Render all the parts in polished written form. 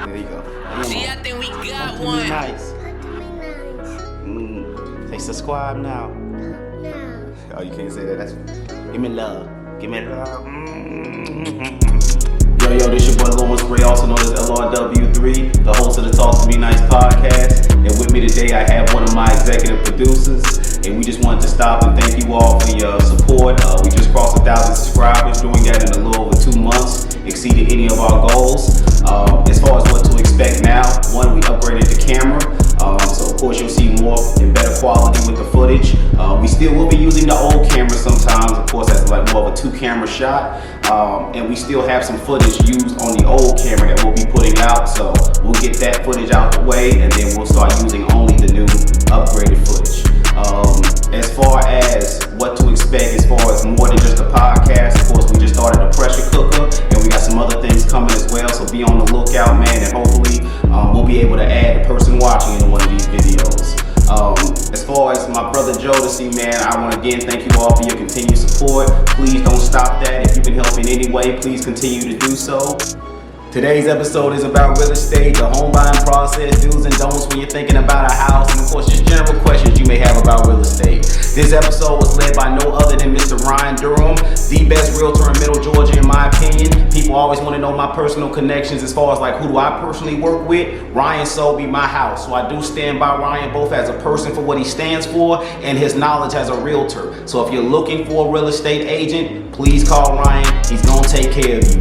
There you go. See, I think we got Talk to one. me nice. Say subscribe now. No. Oh, you can't say that. That's give me love. Give me love. Yo, this your boy Lawrence Gray, also known as LRW3, the host of the Talk to Me Nice podcast. And with me today, I have one of my executive producers. And we just wanted to stop and thank you all for your support. We just crossed 1,000 subscribers, doing that in a little over 2 months, exceeded any of our goals. As far as what to expect now, one, we upgraded the camera. So of course you'll see more and better quality with the footage. We still will be using the old camera sometimes. Of course, that's like more of a 2-camera shot. And we still have some footage used on the old camera that we'll be putting out. So we'll get that footage out the way, and then we'll start using only the new upgraded footage. As far as what to expect, as far as more than just a podcast, of course, we just started a pressure cooker, and we got some other things coming as well. So be on the lookout, man, and hopefully we'll be able to add the person watching in one of these videos. As far as my brother Jodeci, man, I want to again thank you all for your continued support. Please don't stop that. If you can help in any way, please continue to do so. Today's episode is about real estate, the home buying process, do's and don'ts when you're thinking about a house, and of course just general questions you may have about real estate. This episode was led by no other than Mr. Ryan Durham, the best realtor in Middle Georgia in my opinion. People always want to know my personal connections as far as like who do I personally work with. Ryan sold me my house, so I do stand by Ryan both as a person for what he stands for and his knowledge as a realtor. So if you're looking for a real estate agent, please call Ryan. He's gonna take care of you.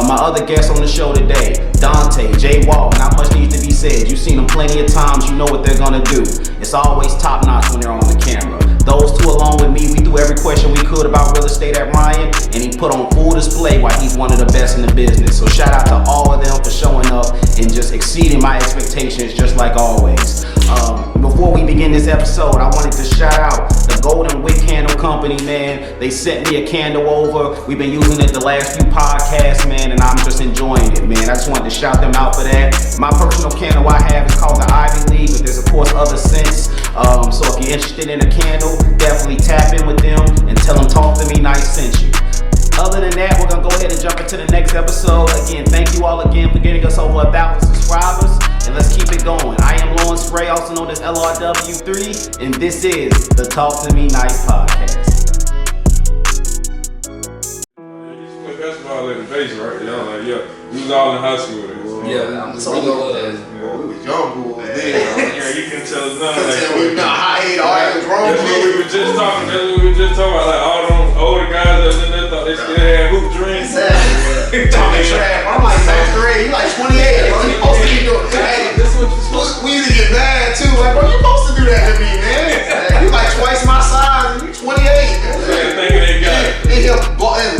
My other guest on the show today, Dante Jaywalt. Not much needs to be said. You've seen them plenty of times. You know what they're gonna do. It's always top notch when they're on the camera. Those two along with me, we threw every question we could about real estate at Ryan, and he put on full display why he's one of the best in the business. So shout out to all of them for showing up and just exceeding my expectations just like always. Before we begin this episode, I wanted to shout out the Golden Wick Candle Company, man. They sent me a candle over. We've been using it the last few podcasts, man, and I'm just enjoying it, man. I just wanted to shout them out for that. My personal candle I have is called the Ivy League, but there's of course other scents. So if you're interested in a candle, definitely tap in with them and tell them Talk to Me Nice sent you. Other than that, we're gonna go ahead and jump into the next episode. Again, thank you all again for getting us over 1,000 subscribers, and let's keep it going. I am Lawrence Gray, also known as LRW3, and this is the Talk to Me Nice podcast. That's all in the base, right? Yeah, like, yeah. We was all in high school. Yeah, I'm So we was young boys then. Yeah, you can tell us nothing. We not high all that grown That's what we were just talking. That's what we were just talking about. Like all them older guys that was in there thought they still had hoop dreams. Exactly. Talking trash. I'm like 7th grade. You like 28, bro. You supposed to be doing. Hey, this is what you're supposed we used to get mad too. Like, bro, you supposed to do that to me, man. You like twice my size and you 28. They thinking they got it. And him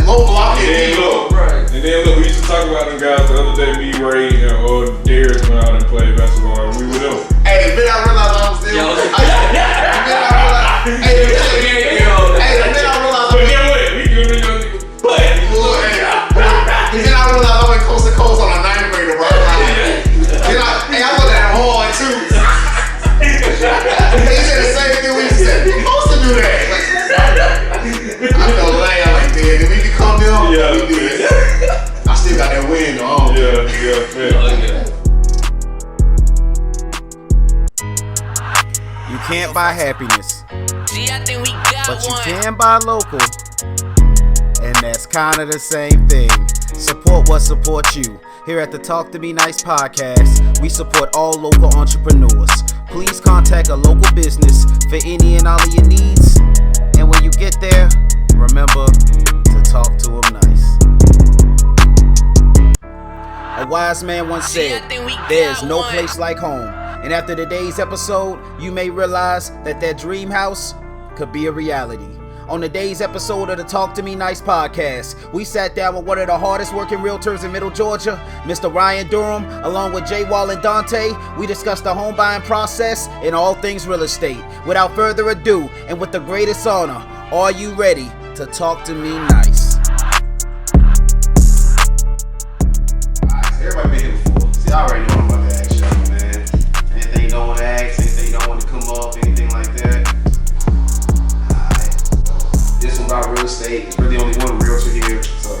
low blocking. And then look, Right. and then look, we used to talk about them guys the other day. Me, Ray, or Darius went out and played basketball, and we were them. Hey, the minute I realized I was still. The minute I realized. Hey, the minute I realized. But then what? We can do your play. And then I realized I went coast to coast on a 9th grader, bro. And I looked at him hard too. He said the same thing we said. You're supposed to do that. I felt lame like that. If we can come down, Yeah. we do it. I still got that win though. Yeah. You can't buy happiness, See, I think we got but you one. can buy local, and that's kind of the same thing. Support what supports you. Here at the Talk to Me Nice podcast, we support all local entrepreneurs. Please contact a local business for any and all of your needs. And when you get there, remember to talk to them nice. A wise man once said, there's no place like home. And after today's episode, you may realize that that dream house could be a reality. On today's episode of the Talk to Me Nice podcast, we sat down with one of the hardest working realtors in Middle Georgia, Mr. Ryan Durham, along with Jaywalt and Dante. We discussed the home buying process and all things real estate. Without further ado, and with the greatest honor, are you ready to talk to me nice? Everybody been here before. See, I already know I'm about to ask y'all, man. Anything you don't want to ask, anything you don't want to come up, anything like that. Alright. This one about real estate. We're the only one realtor here, so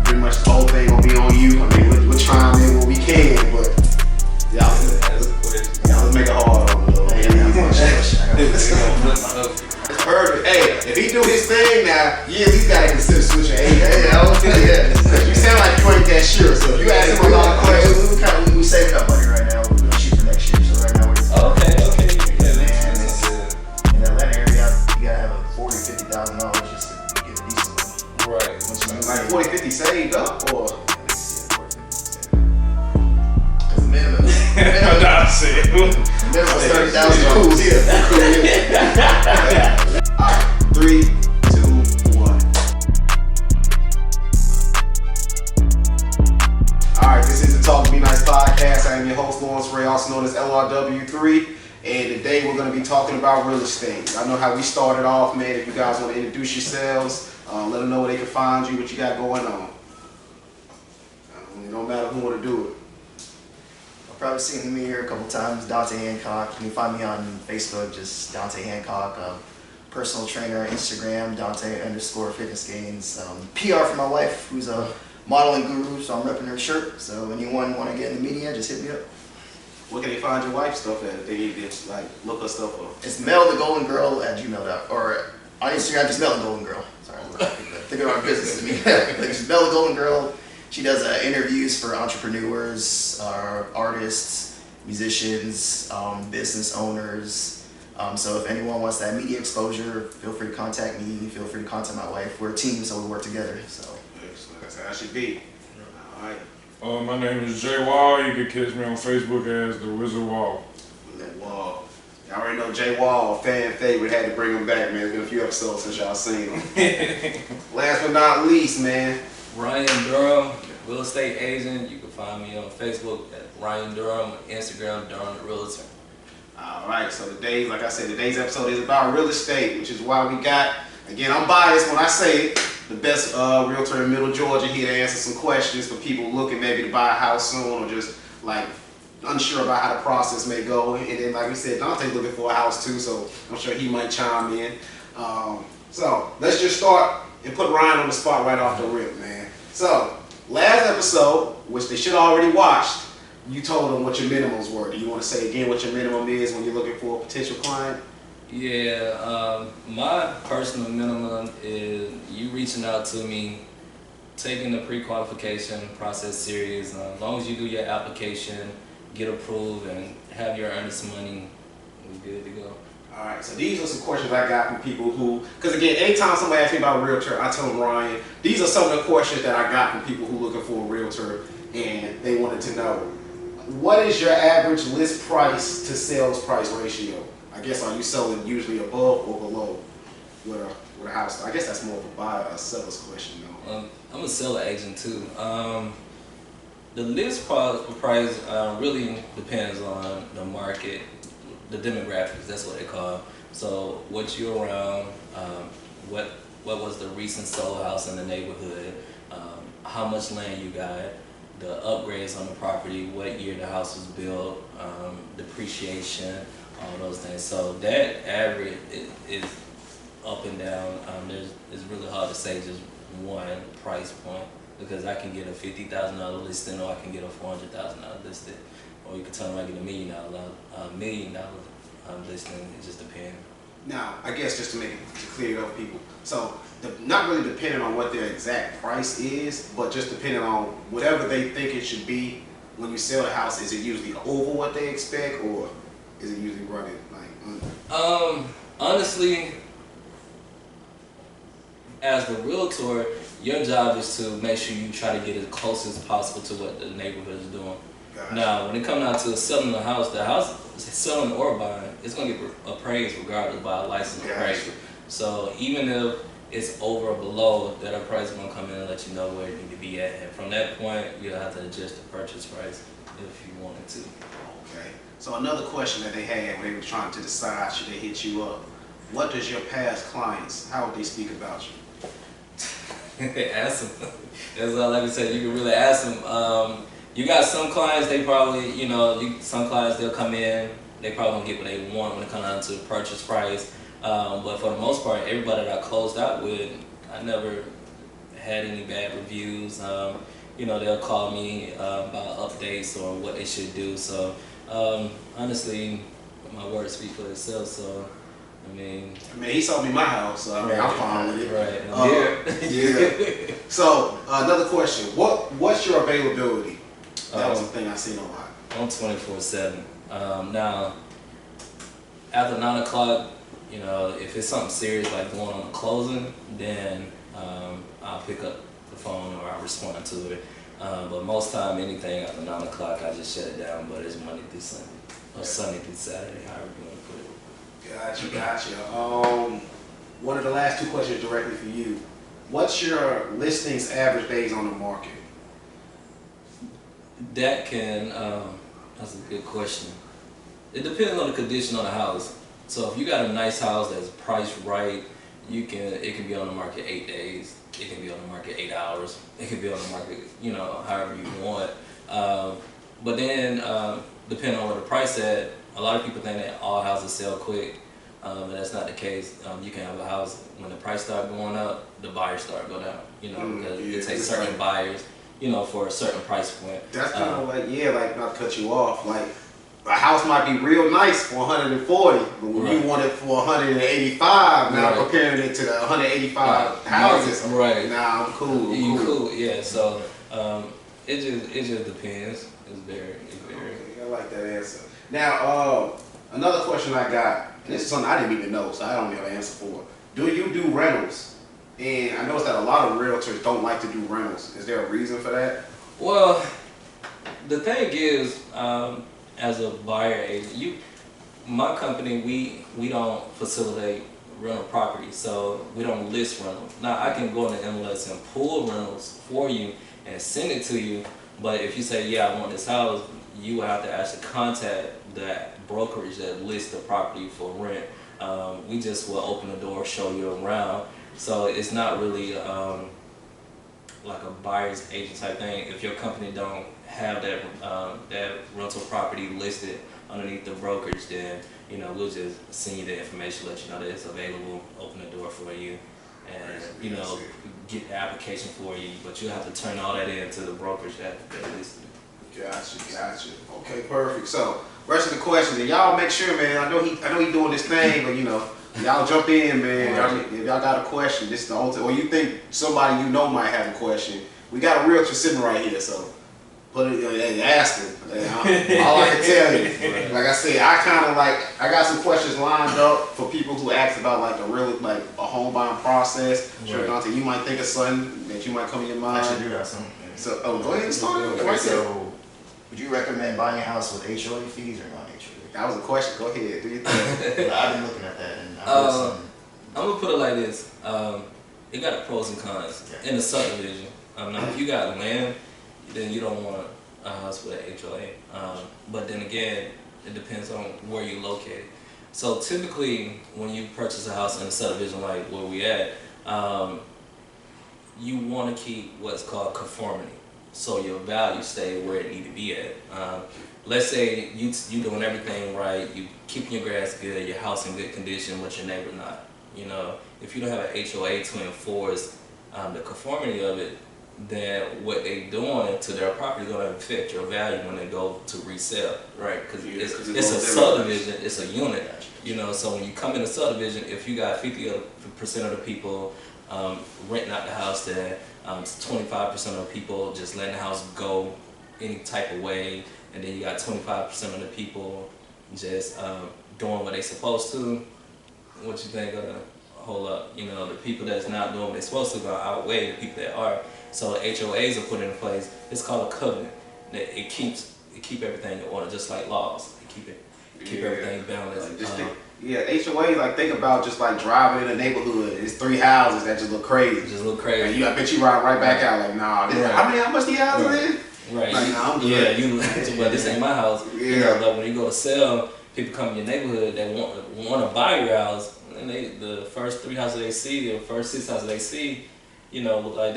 pretty much the whole thing gonna be on you. I mean, we're trying in what we can. said. There's 30,000 cools here. 3, 2, 1. Alright, this is the Talk to Be Nice podcast. I am your host, Lawrence Ray, also known as LRW3. And today we're going to be talking about real estate. I know how we started off, man. If you guys want to introduce yourselves, let them know where they can find you, what you got going on. It don't matter who want to do it. I've probably seen me here a couple times. Dante Hancock. You can find me on Facebook, just Dante Hancock. Personal trainer on Instagram, Dante_fitness gains. PR for my wife, who's a modeling guru, so I'm repping her shirt. So anyone want to get in the media, just hit me up. Where can they find your wife's stuff at? If they need to like look her stuff up. It's melthegolden@gmail.com, or on Instagram, just melthegolden. Sorry, think about our business to me. Just melthegolden. She does interviews for entrepreneurs, artists, musicians, business owners. So if anyone wants that media exposure, feel free to contact me. Feel free to contact my wife. We're a team, so we work together. So Excellent. That's how it should be. All right. My name is Jaywalt. You can catch me on Facebook as the Wizard Waal. Waal. Y'all already know Jaywalt, fan favorite. Had to bring him back, man. It's been a few episodes since y'all seen him. Last but not least, man. Ryan Durham, real estate agent. You can find me on Facebook at Ryan Durham, Instagram, Durham the Realtor. All right, so today's, like I said, today's episode is about real estate, which is why we got, again, I'm biased when I say it, the best realtor in Middle Georgia here to answer some questions for people looking maybe to buy a house soon or just like unsure about how the process may go. And then, like we said, Dante's looking for a house too, so I'm sure he might chime in. So let's just start and put Ryan on the spot right off the rip, man. So last episode, which they should already watched, you told them what your minimums were. Do you want to say again what your minimum is when you're looking for a potential client? Yeah, my personal minimum is you reaching out to me, taking the pre-qualification process serious. As long as you do your application, get approved, and have your earnest money, we're good to go. All right, so these are some questions I got from people who, because again, anytime somebody asks me about a realtor, I tell them, Ryan, these are some of the questions that I got from people who looking for a realtor, and they wanted to know, what is your average list price to sales price ratio? I guess, are you selling usually above or below with a house? I guess that's more of a seller's question, though. I'm a seller agent too. The list price really depends on the market, the demographics. That's what they call it. So what you're around, what was the recent solo house in the neighborhood, how much land you got, the upgrades on the property, what year the house was built, depreciation, all those things. So that average is up and down. It's really hard to say just one price point, because I can get a $50,000 listing, or I can get a $400,000 listing, or you can turn around and get $1 million listing. It just depends. Now, I guess just to clear it up, people. So, not really depending on what their exact price is, but just depending on whatever they think it should be when you sell the house. Is it usually over what they expect, or is it usually running like under? Honestly, as the realtor, your job is to make sure you try to get as close as possible to what the neighborhood is doing. Gotcha. Now, when it comes down to selling the house selling or buying, it's going to get appraised regardless by a licensed appraiser. So even if it's over or below, that appraiser is going to come in and let you know where it need to be at. And from that point, you'll have to adjust the purchase price if you wanted to. Okay. So another question that they had when they were trying to decide should they hit you up, what does your past clients, how would they speak about you? Ask them. That's all I can say. You can really ask them. You got some clients, they probably, some clients, they'll come in, they probably won't get what they want when it comes down to the purchase price. But for the most part, everybody that I closed out with, I never had any bad reviews. They'll call me about updates or what they should do. So honestly, my words speak for itself. So I mean, he sold me my house, so I'm fine with it. Right. Yeah. So another question: what's your availability? That was the thing I seen a lot. I'm 24/7. Now, after 9 o'clock, if it's something serious like going on a closing, then I'll pick up the phone or I'll respond to it. But most time, anything after 9 o'clock, I just shut it down. But it's Monday through Sunday. or Sunday through Saturday, however you want to put it. Gotcha. One of the last two questions directly for you. What's your listings average days on the market? That can, that's a good question. It depends on the condition of the house. So if you got a nice house that's priced right, it can be on the market 8 days. It can be on the market 8 hours. It can be on the market, however you want. But then, depending on where the price at, a lot of people think that all houses sell quick, and that's not the case. You can have a house, when the price start going up, the buyers start go down, because it takes certain buyers, for a certain price point. That's kind of like not to cut you off, like a house might be real nice for 140, but when you want it for 185, now comparing it to the 185 houses, now I'm cool. You cool, yeah. So it just depends. It's very. I like that answer. Now, another question I got, and this is something I didn't even know, so I don't have an answer for. Do you do rentals? And I noticed that a lot of realtors don't like to do rentals. Is there a reason for that? Well, the thing is, as a buyer agent, my company, we don't facilitate rental property, so we don't list rentals. Now, I can go in the MLS and pull rentals for you and send it to you, but if you say, yeah, I want this house, you will have to actually contact that brokerage that lists the property for rent. We just will open the door, show you around. So it's not really like a buyer's agent type thing. If your company don't have that rental property listed underneath the brokerage, then we'll just send you the information, let you know that it's available, open the door for you, and get the application for you. But you'll have to turn all that in to the brokerage that listed it. Gotcha. Okay, perfect. So, rest of the questions, and y'all make sure, man. I know he doing this thing, but y'all jump in, man. If y'all got a question, this is the ultimate. Or you think somebody might have a question, we got a realtor sitting right here, so put it, ask him. All I can tell you, like I said, I got some questions lined up for people who ask about a home buying process. Sure, Dante, you might think of something that you might come to your mind. I should do that. Something. So, go ahead and start it. Okay, so, would you recommend buying a house with HOA fees or non-HOA? That was a question. Go ahead. Do your thing. I've been looking at that, and I'm gonna put it like this. It got pros and cons in the subdivision. Now, if you got land, then you don't want a house with an HOA. But then again, it depends on where you're located. So typically, when you purchase a house in a subdivision like where we at, you want to keep what's called conformity, so your value stay where it need to be at. Let's say you doing everything right, you keeping your grass good, your house in good condition, but your neighbor not. If you don't have an HOA to enforce the conformity of it, then what they doing to their property is going to affect your value when they go to resell, right? Because it's a subdivision, it's a unit, So when you come in a subdivision, if you got 50% of the people renting out the house, then 25% of the people just letting the house go any type of way, and then you got 25% of the people just doing what they supposed to. What you think gonna hold up? The people that's not doing what they're supposed to gonna outweigh the people that are. So the HOAs are put in place. It's called a covenant. It keep everything in order, just like laws. They keep everything balanced. HOAs, think about just driving in a neighborhood. It's 3 houses that just look crazy. And I bet you ride right back out nah. How much these houses is? Right. I'm good. But this ain't my house. But when you go to sell, people come in your neighborhood that want to buy your house, and the first 3 houses they see, or first 6 houses they see, look like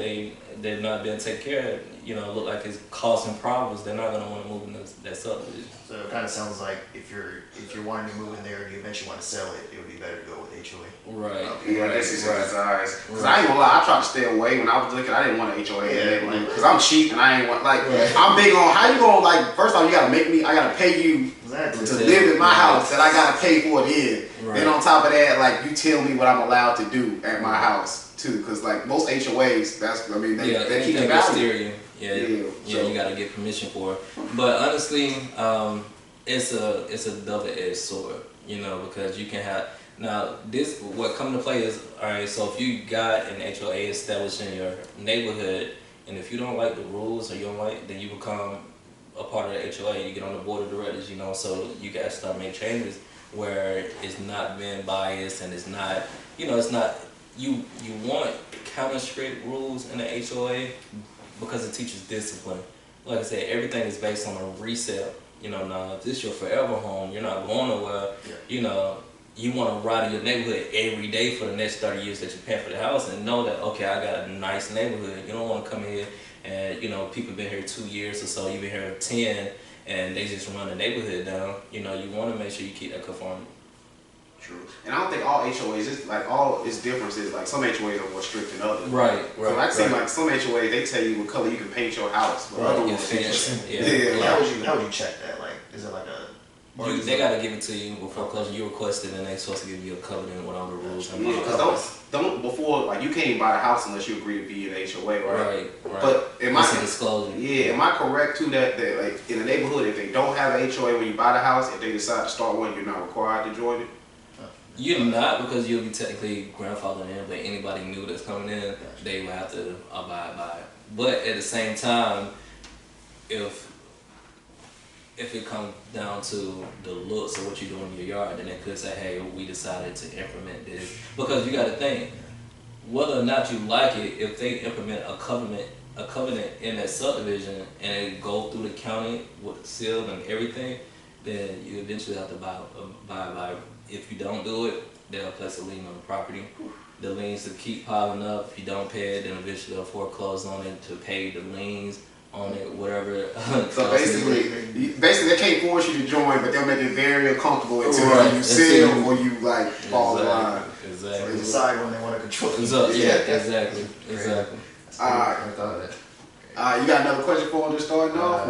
they're not being taken care of. Look like it's causing problems. They're not gonna want to move in that subdivision. So it kind of sounds like if you're wanting to move in there and you eventually want to sell it, it would be better to go with HOA. Right. Okay, this is desires. Cause I ain't gonna lie, I tried to stay away when I was looking. I didn't want an HOA because I'm cheap and I ain't want I'm big on how you gonna first off you gotta I gotta pay you to live in my house that I gotta pay for it in. Right. Then on top of that, you tell me what I'm allowed to do at my house too, because most HOAs, they keep the value. Yeah, you gotta get permission for it. But honestly, it's a double-edged sword, because you can have this. What come to play is so if you got an HOA established in your neighborhood, and if you don't like the rules or you don't like, then you become a part of the HOA, you get on the board of directors, you know, so you guys start making changes where it's not being biased and it's not, you know, it's not, you want kind of strict rules in the HOA because it teaches discipline. Like I said, everything is based on a resale. You know, now if this is your forever home, you're not going nowhere, you know, you want to ride in your neighborhood every day for the next 30 years that you're paying for the house and know that, okay, I got a nice neighborhood. You don't want to come here and, you know, people been here 2 years or so, you've been here 10, and they just run the neighborhood down. You know, you want to make sure you keep that conformity. True. And I don't think all HOAs, it's like all its differences, like some HOAs are more strict than others. Right. So I've seen like some HOAs, they tell you what color you can paint your house, but other ones, How would you check that? Like, is it like a... They gotta give it to you before closing. You request it, and they supposed to give you a covenant with all the rules. Because don't before, like, you can't even buy the house unless you agree to be in the HOA, right? Right. But am I disclosure? Yeah, am I correct too that like in the neighborhood, if they don't have an HOA when you buy the house, if they decide to start one, you're not required to join it? You're not, because you'll be technically grandfathered in, but anybody new that's coming in, they will have to abide by it. But at the same time, if it comes down to the looks of what you're doing in your yard, then they could say, hey, we decided to implement this. Because you got to think, whether or not you like it, if they implement a covenant in that subdivision and it go through the county with the seal and everything, then you eventually have to abide by it. If you don't do it, they'll place a lien on the property. The liens will keep piling up. If you don't pay it, then eventually they'll foreclose on it to pay the liens on it, whatever. So basically they can't force you to join, but they'll make it very uncomfortable until you sell or you like fall in line. Exactly. So they decide when they want to control it. Exactly. You got another question for him to start off?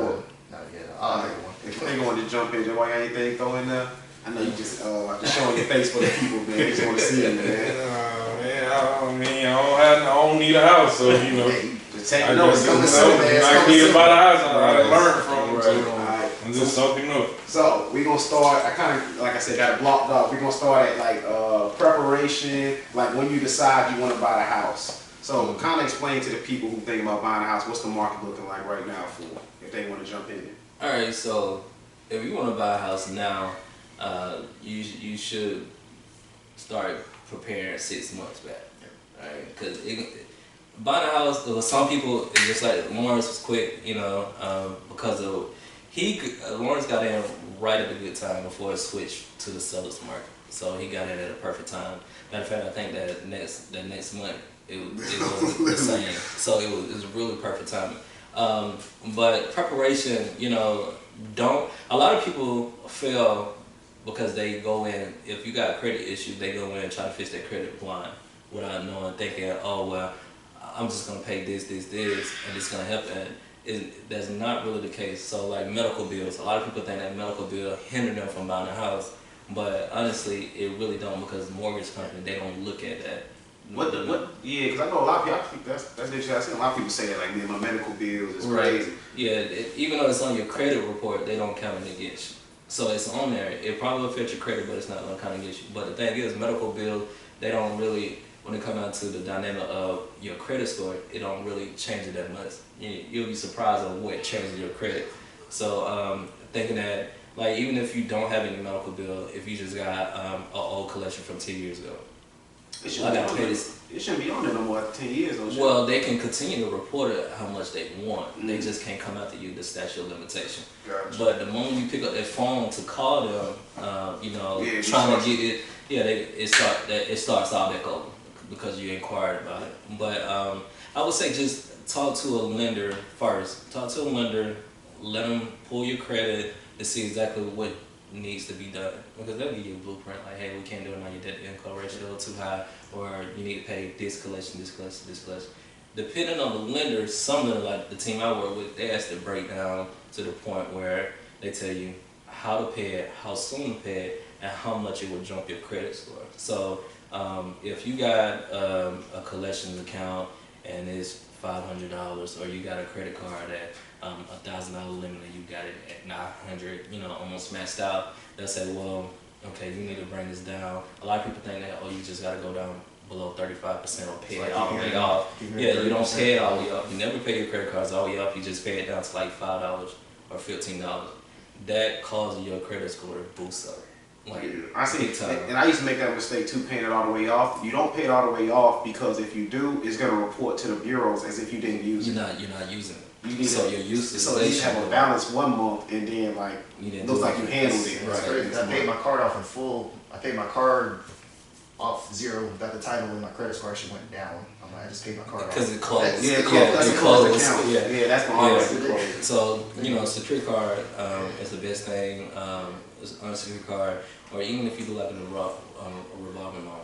Not yet. I'll make one. If they want to jump in, Joe, anything throw in there? I know you just showing your face for the people, man. They just want to see you, man. I don't need a house, so you know. Just take notes. I need about a house. I learned from it. So Alright. I'm just soaking up. So we gonna start. I kind of, like I said, got it blocked off. We gonna start at like preparation, like when you decide you want to buy the house. So kind of explain to the people who think about buying a house, what's the market looking like right now for if they want to jump in it. All right, so if you want to buy a house now, you should start preparing 6 months back, right? Because buying a house, for some people, it's just like Lawrence was quick, you know, because of Lawrence got in right at a good time before it switched to the seller's market. So he got in at a perfect time. Matter of fact, I think that next month it was the same. So it was really perfect timing. But preparation, you know, a lot of people fail because they go in, if you got credit issues, they go in and try to fix their credit blind without knowing, thinking, oh, well, I'm just going to pay this, and it's going to help. And that's not really the case. So like medical bills, a lot of people think that medical bill hinder them from buying a house, but honestly, it really don't, because the mortgage company, they don't look at that. Yeah, because I know a lot of people, that's interesting. I see a lot of people say that, like, man, my medical bills is crazy. Yeah, even though it's on your credit report, they don't count it against you. So it's on there. It probably will affect your credit, but it's not going to count against you. But the thing is, medical bills, they don't really, when it comes down to the dynamic of your credit score, it don't really change it that much. You'll be surprised at what changes your credit. So thinking that, like, even if you don't have any medical bill, if you just got an old collection from 10 years ago, It shouldn't be on there no more after 10 years, though. Well, they can continue to report it how much they want. They just can't come after you, the statute of limitation. Gotcha. But the moment you pick up their phone to call them, you know, trying to get it, it starts all back over because you inquired about it. But I would say just talk to a lender first. Talk to a lender, let them pull your credit to see exactly what needs to be done, because they'll give you a blueprint like, hey, we can't do it now, your debt to income ratio too high, or you need to pay this collection. Depending on the lender, some of them, like the team I work with, they ask to break down to the point where they tell you how to pay it, how soon to pay it, and how much it will jump your credit score. So if you got a collections account and it's $500, or you got a credit card at $1,000 limit and you got it at 900, you know, almost maxed out, they'll say, well, okay, you need to bring this down. A lot of people think that, oh, you just got to go down below 35% or pay it all the way off. Yeah, you don't pay it all the way up. You never pay your credit cards all the way up. You just pay it down to like $5 or $15, that causes your credit score to boost up. Like, I see, big time. and I used to make that mistake too, paying it all the way off. You don't pay it all the way off because if you do, it's gonna report to the bureaus as if you didn't use it. You're not using it. You need So to- your usage. So you have a balance one month and then like You didn't looks do like you it. handled it. It's crazy. I paid my card off in full. I paid my card off zero. Got the title and my credit score actually went down. I'm like, I just paid my card off. Because it closed. That's- That's it a closed closed. account. Yeah. Yeah, that's gonna always be closed. So, secure card is the best thing. It's an unsecured card, or even if you do like a revolving loan,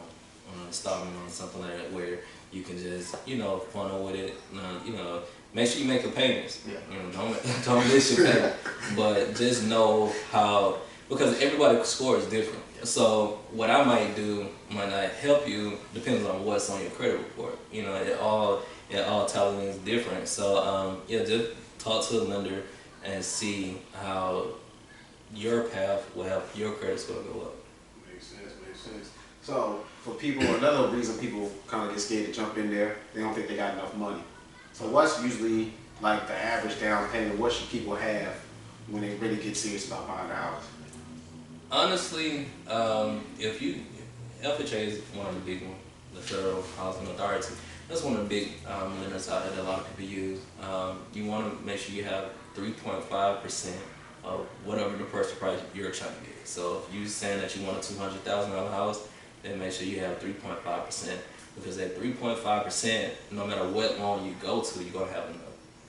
installment loan, something like that, where you can just, funnel with it. Make sure you make your payments. Yeah. Don't miss your payment. But just know how, because everybody's score is different. So what I might do might not help you, depends on what's on your credit report. It all totally is different. So just talk to the lender and see how your path will help your credit score go up. Makes sense. So for people, another reason people kind of get scared to jump in there, they don't think they got enough money. So what's usually like the average down payment? What should people have when they really get serious about buying a house? Honestly, if you, FHA is one of the big ones, the Federal Housing Authority. That's one of the big lenders out there that a lot of people use. You want to make sure you have 3.5% of whatever the purchase price you're trying to get. So if you're saying that you want a $200,000 house, then make sure you have 3.5%, because at 3.5%, no matter what loan you go to, you're gonna have enough.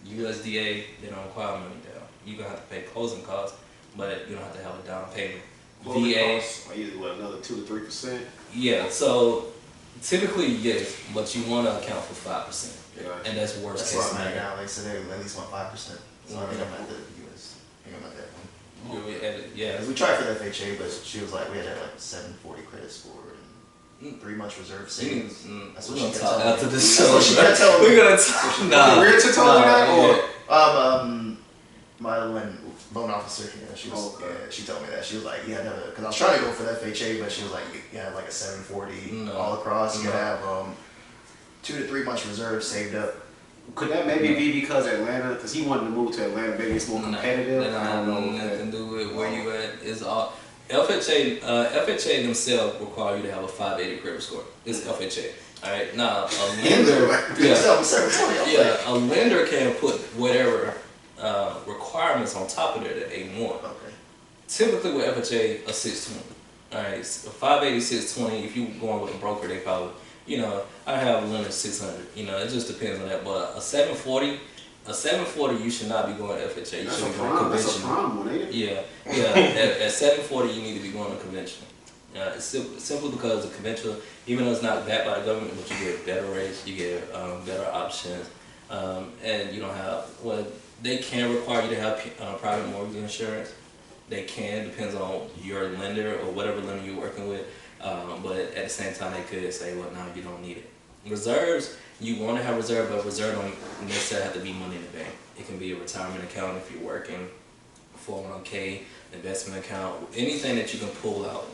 USDA, they don't require money down. You're gonna have to pay closing costs, but you don't have to have a down payment. VA, Usually another 2 to 3%. yeah. So typically yes, but you want to account for 5%, and that's worst That's case what I'm at scenario. now. They said they at least want 5%. So I think I'm at the US. I think I'm at that one. Yeah. We tried for the FHA, but she was like, we had to have like 740 credit score and 3 months reserve savings. That's what We're she gonna talk kept telling after me. this That's show. what she kept telling me. We're gonna talk. The Nah. realtor told you that, or My loan officer, she was, Okay. she told me that. She was like, yeah, no, because I was trying to go for the FHA, but she was like, you have like a 740 No. all across. You No. gotta have 2 to 3 months reserve saved up. could that maybe be because Atlanta? Because he wanted to move to Atlanta, maybe it's more competitive. That I don't know. nothing to do with where you at. It's all FHA themselves require you to have a 580 credit score. It's FHA. All right. Now a lender, Yeah. 740. I'm like, a lender can put whatever requirements on top of it that they want. okay. Typically with FHA, a 620. All right, a 580, 620. If you going with a broker, they probably, I have a limit 600. It just depends on that. But a 740, you should not be going to FHA. You That's should a be going prime. That's a conventional. prime one, ain't it? Yeah. At 740, you need to be going to conventional. It's simply because the conventional, even though it's not backed by the government, but you get better rates, you get better options, and you don't have. Well, they can require you to have private mortgage insurance. They can, depends on your lender or whatever lender you're working with. But at the same time, they could say, well, no, you don't need it. Reserves, you want to have reserve, but reserve don't necessarily have to be money in the bank. It can be a retirement account if you're working, 401k, investment account, anything that you can pull out,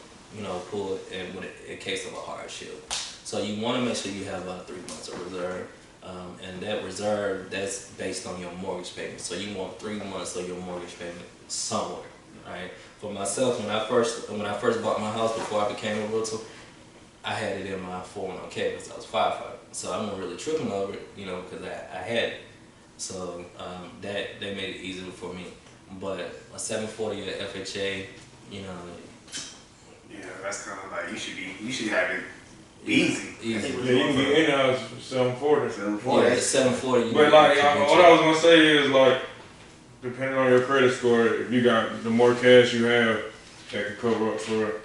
pull it in case of a hardship. So you want to make sure you have about 3 months of reserve. And that reserve, that's based on your mortgage payment. So you want 3 months of your mortgage payment somewhere, right? For myself, when I first bought my house before I became a realtor, I had it in my 401k because I was firefighter. So I wasn't really tripping over it, because I had it. So that made it easier for me. But a 740 at FHA, Yeah, that's kind of like you should have it easy. Easy. Yeah, you can get in-house for 740. Yeah, at 740. you But need like, to what I was gonna say is like, depending on your credit score, if you got the more cash you have, that can cover up for it.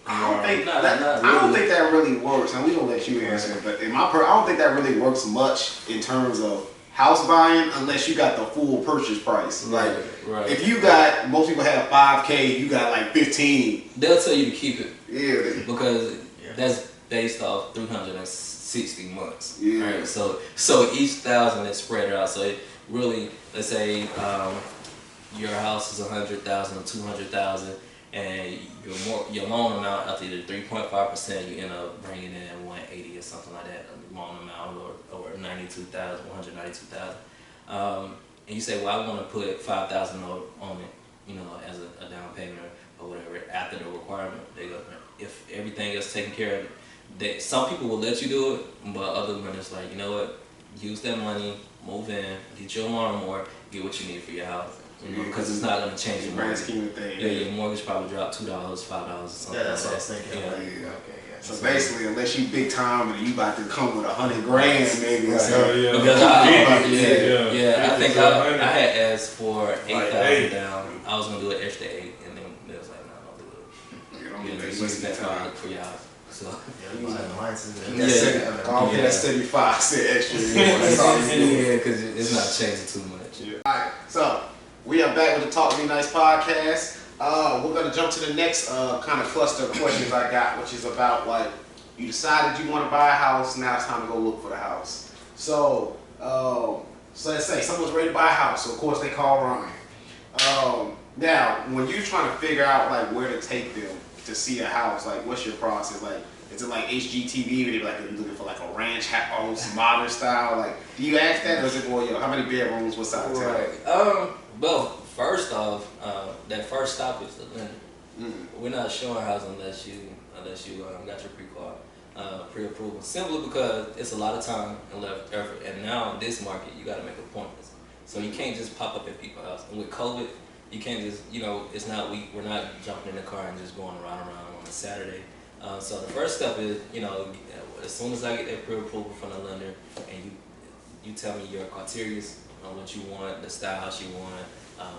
I don't think Not that. really. I don't think that really works, and we gonna let you answer it. But I don't think that really works much in terms of house buying unless you got the full purchase price. Like, Right. if you got, most people have 5K, you got like 15. They'll tell you to keep it Yeah. because that's based off 360 months. Yeah. Right. So each thousand is spread out. So it really, let's say your house is 100,000 or 200,000, and your loan amount after the 3.5%, you end up bringing in 180 or something like that, a loan amount, or 92,000, 192,000. and you say, well, I want to put $5,000 on it, you know, as a down payment or whatever after the requirement. They go, if everything else taken care of, some people will let you do it, but other lenders like, you know what, use that money, move in, get your lawnmower, get what you need for your house. Because it's not going to change your grand mortgage. scheme of things. Yeah, your mortgage probably dropped $2, $5, or something. Yeah, that's like what I was that. thinking. Yeah. Like, okay, yeah. So basically, unless you big time and you about to come with $100 grand, maybe. Like, Yeah. Because I think I 100. had asked for $8,000 8. down. I was gonna do an extra 8, and then they was like, no, don't do it. you don't You get know, that you shit spent time. for your house. So Yeah, buying appliances. Keep that 70 Go pay that 75 cent extra. That's all you need. yeah, because it's not changing too much. Alright, so we are back with the Talk to Me Nice podcast. We're gonna jump to the next kind of cluster of questions I got, which is about like you decided you want to buy a house. Now it's time to go look for the house. So, let's say someone's ready to buy a house. So of course they call Ryan. Now, when you're trying to figure out like where to take them to see a house, like what's your process? Like, is it like HGTV? Where they're like, are you looking for like a ranch house, modern style? Like, do you ask that, or is it more, how many bedrooms? What's out there? Right. Well, first off, that first stop is the lender. We're not showing a house unless you got your pre-approval. Simply because it's a lot of time and left effort. And now in this market, you got to make appointments. So you can't just pop up at people's house. And with COVID, you can't just, it's not, we're not jumping in the car and just going around on a Saturday. So the first step is, as soon as I get that pre-approval from the lender and you tell me your criteria on what you want, the style house you want,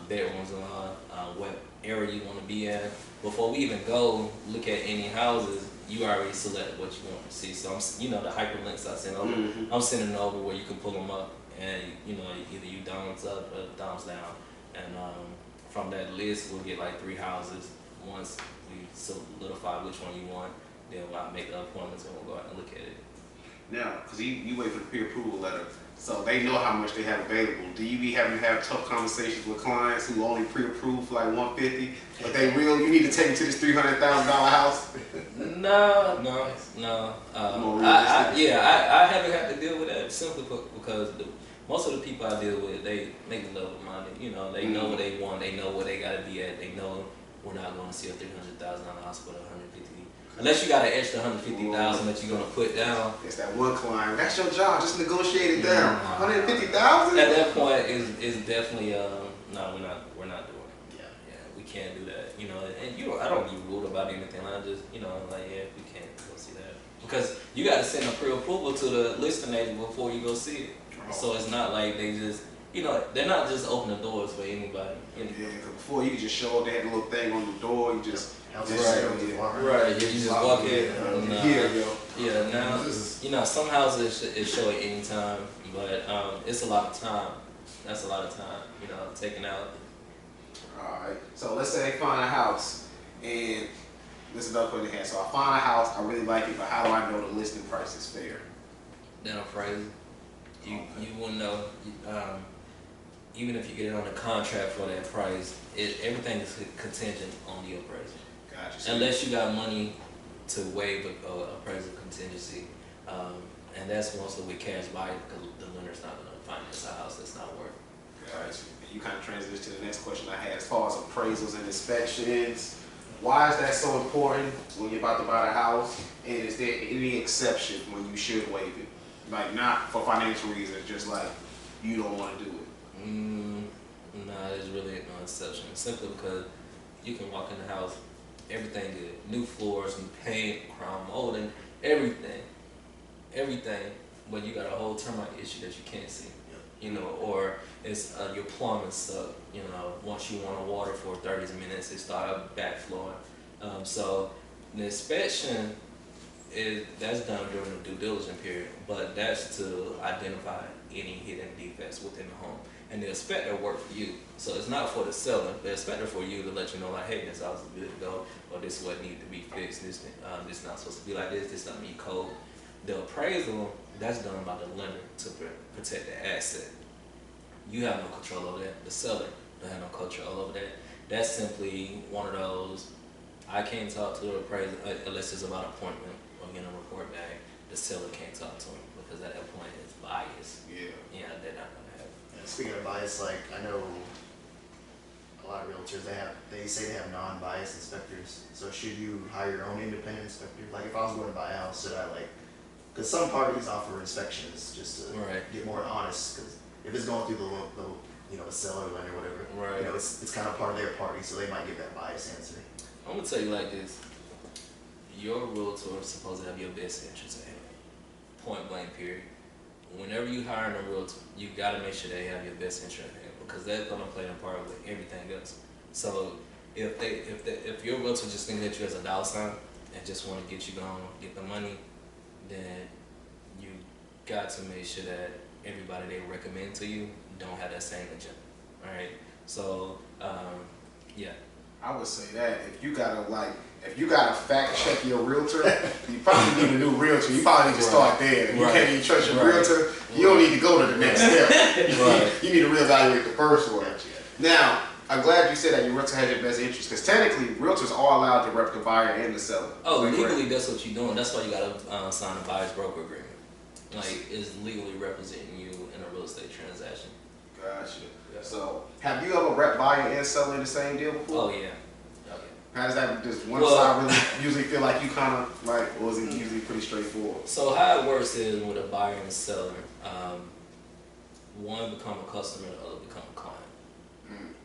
bedrooms on, what area you want to be in. Before we even go look at any houses, you already selected what you want to see. So the hyperlinks I send over, I'm sending over where you can pull them up, and either you thumbs up or thumbs down, and from that list we'll get like 3 houses. Once we solidify which one you want, then we'll make the appointments and we'll go out and look at it. Now, because you wait for the pre-approval letter, so they know how much they have available. Do you be having to have tough conversations with clients who only pre-approved for like $150, but you need to take them to this $300,000 house? No. I haven't had to deal with that simply because most of the people I deal with, they make me level-minded. They know what they want, they know where they got to be at, they know we're not going to see a $300,000 house for $150,000. Unless you got an extra $150,000 that you're gonna put down. It's that one client. That's your job. Just negotiate it down. $150,000. At that point, is definitely no. We're not doing it. Yeah. We can't do that. And I don't be rude about anything. I just we can't go see that because you got to send a pre-approval to the listing agent before you go see it. So it's not like they just. They're not just opening doors for anybody. Yeah, because before you could just show up, they had a little thing on the door. You just Right. You just walk in. Yeah. Now, some houses it show at any time, but it's a lot of time. That's a lot of time. Taking out. All right. So let's say they find a house, and this is another question they had. So I find a house, I really like it, but how do I know the listing price is fair? Then appraisal. You wouldn't know. Even if you get it on a contract for that price, everything is contingent on the appraisal. Gotcha. Unless you got money to waive appraisal contingency, and that's mostly with cash buyer because the lender's not going to finance a house that's not worth. Gotcha. You kind of transition to the next question I had as far as appraisals and inspections. Why is that so important when you're about to buy a house? And is there any exception when you should waive it? Like not for financial reasons, just like you don't want to do it. Nah, there's really no exception. Simply because you can walk in the house, everything good, new floors, new paint, crown molding, everything, but you got a whole termite issue that you can't see. Or it's your plumbing stuff. Once you want to water for 30 minutes, it start backflowing. So the inspection that's done during the due diligence period, but that's to identify any hidden defects within the home. And the inspector work for you, so it's not for the seller. The inspector for you to let you know, like, hey, this house is good to go, or this is what needs to be fixed. This not supposed to be like this. This doesn't meet code. The appraisal that's done by the lender to protect the asset. You have no control over that. The seller don't have no control over that. That's simply one of those. I can't talk to the appraiser unless it's about appointment or getting a report back. The seller can't talk to him because at that point it's biased. Yeah. They're not gonna have. Speaking of bias, like I know a lot of realtors they say they have non-biased inspectors. So should you hire your own independent inspector? Like if I was going to buy a house, should I because some parties offer inspections just to get more honest. Because if it's going through the seller, lender, whatever, Right. It's kind of part of their party, so they might give that biased answer. I'm gonna tell you like this: your realtor is supposed to have your best interest at hand. Point blank, period. Whenever you hire a realtor, you gotta make sure they have your best interest at hand because that's gonna play a part with everything else. So if your realtor just thinks at you as a dollar sign and just want to get you going, get the money, then you got to make sure that everybody they recommend to you don't have that same agenda. All right. So yeah. I would say that if you gotta fact check your realtor, you probably need a new realtor. You probably need to start there. If you can't even trust your realtor, you don't need to go to the next step. You need to reevaluate the first one. Now, I'm glad you said that your realtor has your best interest because technically, realtors are allowed to rep the buyer and the seller. Oh, legally, that's what you're doing. That's why you gotta sign a buyer's broker agreement. Like, it's legally representing you in a real estate transaction. Gotcha. So, have you ever rep buyer and seller in the same deal before? Oh yeah. How does that? Does one side really usually feel like you kind of like, or is it usually pretty straightforward? So how it works is with a buyer and a seller, one become a customer, the other become a client.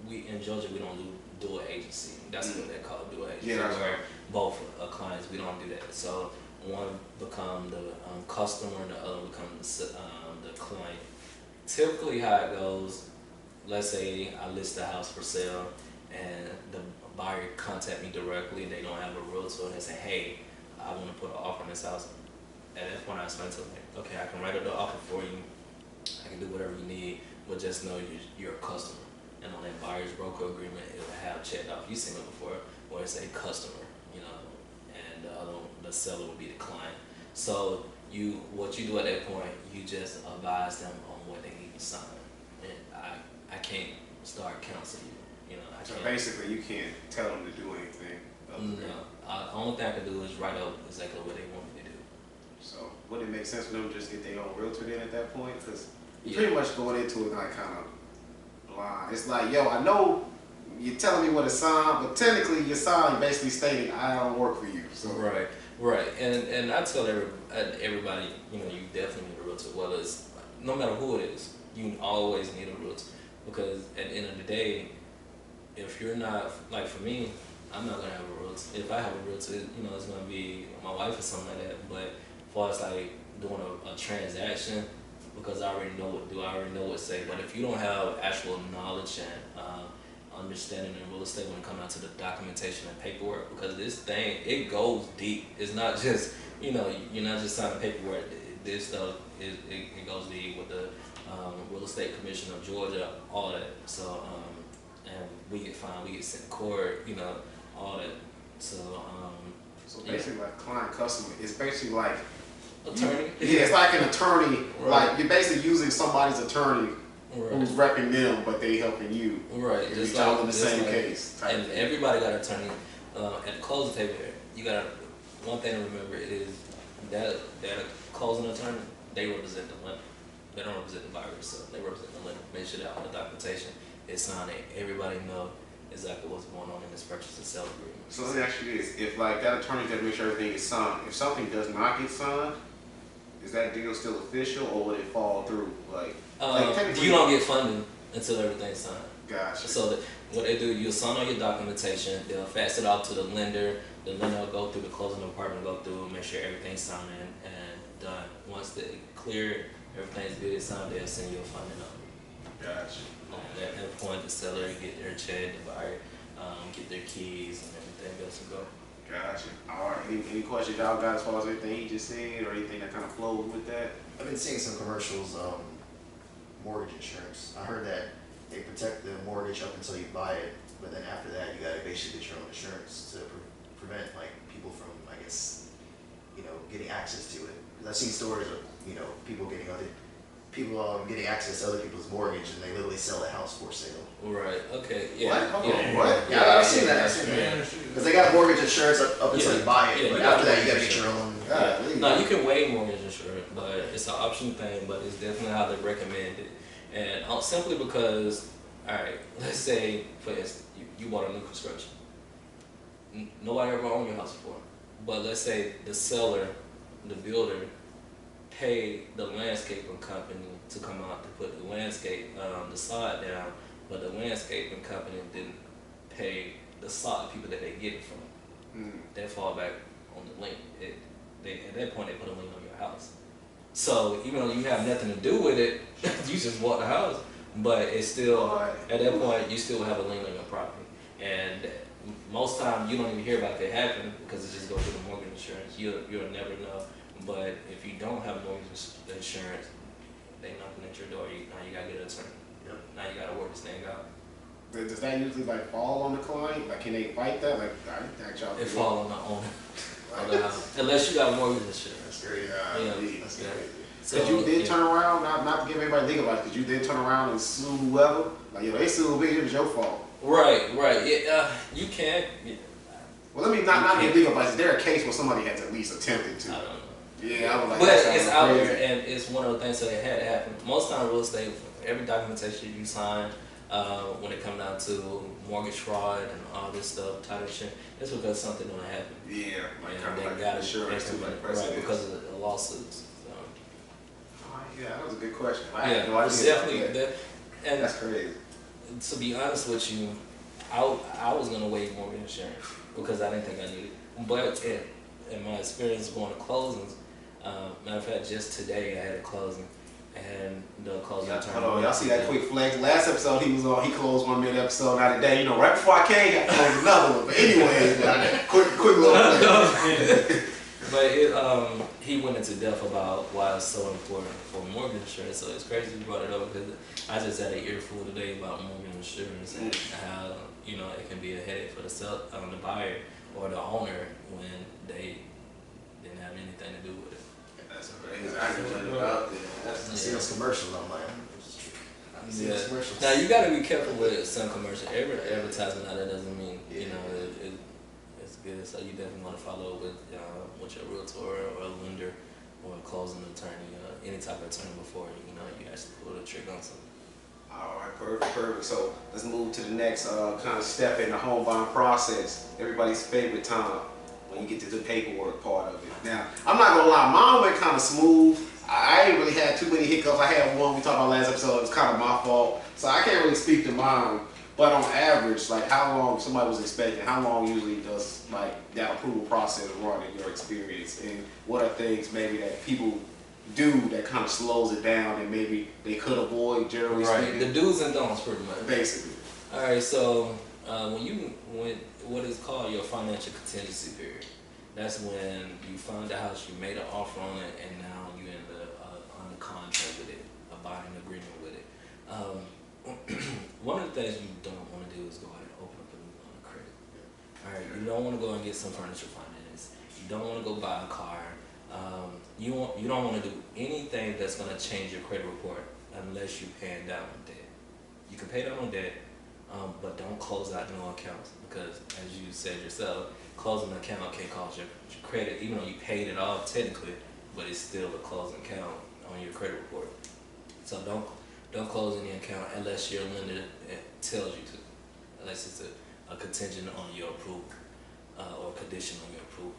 We in Georgia we don't do dual agency. That's what they call dual agency. Yeah, that's where right. both are clients. We don't do that. So one become the customer, and the other become the client. Typically, how it goes. Let's say I list the house for sale, and the buyer contact me directly, and they don't have a realtor, and they say, "Hey, I want to put an offer on this house." At that point, I explain to them, "Okay, I can write up the offer for you. I can do whatever you need, but just know you're a customer." And on that buyer's broker agreement, it will have checked off. You've seen it before, where it say customer, and the seller will be the client. So what you do at that point, you just advise them on what they need to sign. And I can't start counseling you. I So can't. basically, you can't tell them to do anything. No, the only thing I can do is write out exactly what they want me to do. So would it make sense for them to just get their own realtor then at that point? Because you're Yeah. pretty much going into it like kind of blind. It's like, yo, I know you're telling me what to sign, but technically you're signing basically stating I don't work for you. So Right, and I tell everybody, you definitely need a realtor. Whether it's no matter who it is, you always need a realtor because at the end of the day, if you're not like for me, I'm not gonna have a realtor. If I have a realtor, it's gonna be my wife or something like that. But as far as like doing a transaction, because I already know what to say. But if you don't have actual knowledge and understanding in real estate when it comes out to the documentation and paperwork, because this thing, it goes deep. It's not just, you're not just signing paperwork. This stuff, it goes deep with the Real Estate Commission of Georgia, all that. So, and we get fined, we get sent to court, all that. So, So basically like client customer, it's basically like attorney. it's like an attorney, Right. like you're basically using somebody's attorney who's repping them, but they helping you. Right, If just you're like in the just same like- case. type And thing. everybody got an attorney at the closing table here. You got one thing to remember is that closing attorney, they represent the lender. They don't represent the buyer, so they represent the lender. Make sure that all the documentation is signed and everybody know exactly what's going on in this purchase and sale agreement. So let me ask you this: if like that attorney doesn't make sure everything is signed, if something does not get signed, is that deal still official, or would it fall through? Like technically- You don't get funding until everything's signed. Gotcha. So what they do, you'll sign all your documentation, they'll fax it off to the lender will go through the closing department, go through, make sure everything's signed and done. Once they clear, everything's good, it's signed, they'll send you a funding number. Gotcha. At that point, the seller get their check, the buyer get their keys, and everything else will go. Gotcha. All right. Any questions y'all got as far as anything he just said, or anything that kind of flows with that? I've been seeing some commercials, mortgage insurance. I heard that they protect the mortgage up until you buy it, but then after that, you gotta basically get your own insurance to prevent like people from, I guess, getting access to it. Because I've seen stories of people getting access to other people's mortgage, and they literally sell the house for sale. Right. Okay. Yeah. What? Hold on, Yeah. what? Yeah, I've seen that. Because they got mortgage insurance up until you buy it, Yeah, but you after got that, you gotta mortgage get your own. God, No, you can waive mortgage insurance, but it's an option thing. But it's definitely how they recommend it. And simply because, all right, let's say for instance you bought a new construction. Nobody ever owned your house before, but let's say the seller, the builder, paid the landscaping company to come out to put the landscape, the sod down, but the landscaping company didn't pay the sod people that they get it from. They fall back on the lien. At that point they put a lien on your house. So even though you have nothing to do with it, you just bought the house, but it's still at that point you still have a lien on your property. And most times you don't even hear about that happening because it just goes through the mortgage insurance. You'll never know. But if you don't have mortgage insurance, they knocking at your door. Now you gotta get an attorney. Yep. Now you gotta work this thing out. Does that usually like fall on the client? Like, can they fight that? Like, I think y'all. It fall on the owner of the house, unless you got mortgage insurance. That's great. That's Yeah. crazy. So, Cause you did turn around, not to give everybody legal advice, cause you did turn around and sue whoever. Like, yo, they sued me, it was your fault. Right. You can't. Well, let me not give legal advice. Is there a case where somebody has at least attempted to? I don't know. Yeah, I was like, But that it's sounds out crazy. there, and it's one of the things that had to happen. Most time, real estate, every documentation you sign, when it comes down to mortgage fraud and all this stuff, title shit, it's because something gonna happen. Yeah, like And kind of they like got insurance too, like right, precedents. because of the lawsuits. So. Yeah, that was a good question. I Yeah, had no it's idea. definitely that. And That's crazy. to be honest with you, I was gonna waive mortgage insurance because I didn't think I needed it. But in my experience going to closings, matter of fact, just today I had a closing, and the closing attorney. Hold on, y'all see that quick flex? Last episode he was on, he closed 1 minute episode. Now today, right before I came, I closed another one. But anyways, quick little flex. But he went into depth about why it's so important for mortgage insurance. So it's crazy you brought it up because I just had an earful today about mortgage insurance and how it can be a headache for the buyer or the owner when they didn't have anything to do with it. That's crazy. I can put it up there. I see those commercials on my commercials. Now you got to be careful with some commercial. Every advertisement out there doesn't mean it's good. So you definitely want to follow with your realtor or a lender or a closing attorney, any type of attorney before you actually pull the trigger on something. All right, perfect. So let's move to the next kind of step in the home buying process. Everybody's favorite time when you get to the paperwork part of it. Now, I'm not gonna lie, mine went kind of smooth. I ain't really had too many hiccups. I had one we talked about last episode. It was kind of my fault, so I can't really speak to mine. But on average, like how long somebody was expecting, how long usually does like that approval process run in your experience, and what are things maybe that people do that kind of slows it down and maybe they could avoid, generally speaking? The do's and don'ts, pretty much. Basically. All right, so when what is called your financial contingency period, that's when you found the house, you made an offer on it, and now you're in on the contract with it, a binding agreement with it. One of the things you don't want to do is go ahead and open up a new line of credit. All right, you don't want to go and get some furniture finance. You don't want to go buy a car. You don't want to do anything that's going to change your credit report unless you're paying down on debt. You can pay down on debt, but don't close out no accounts because, as you said yourself, closing an account can cause your credit, even though you paid it off technically, but it's still a closing account on your credit report. So don't close any account unless your lender tells you to, unless it's a contingent on your approval or condition on your approval.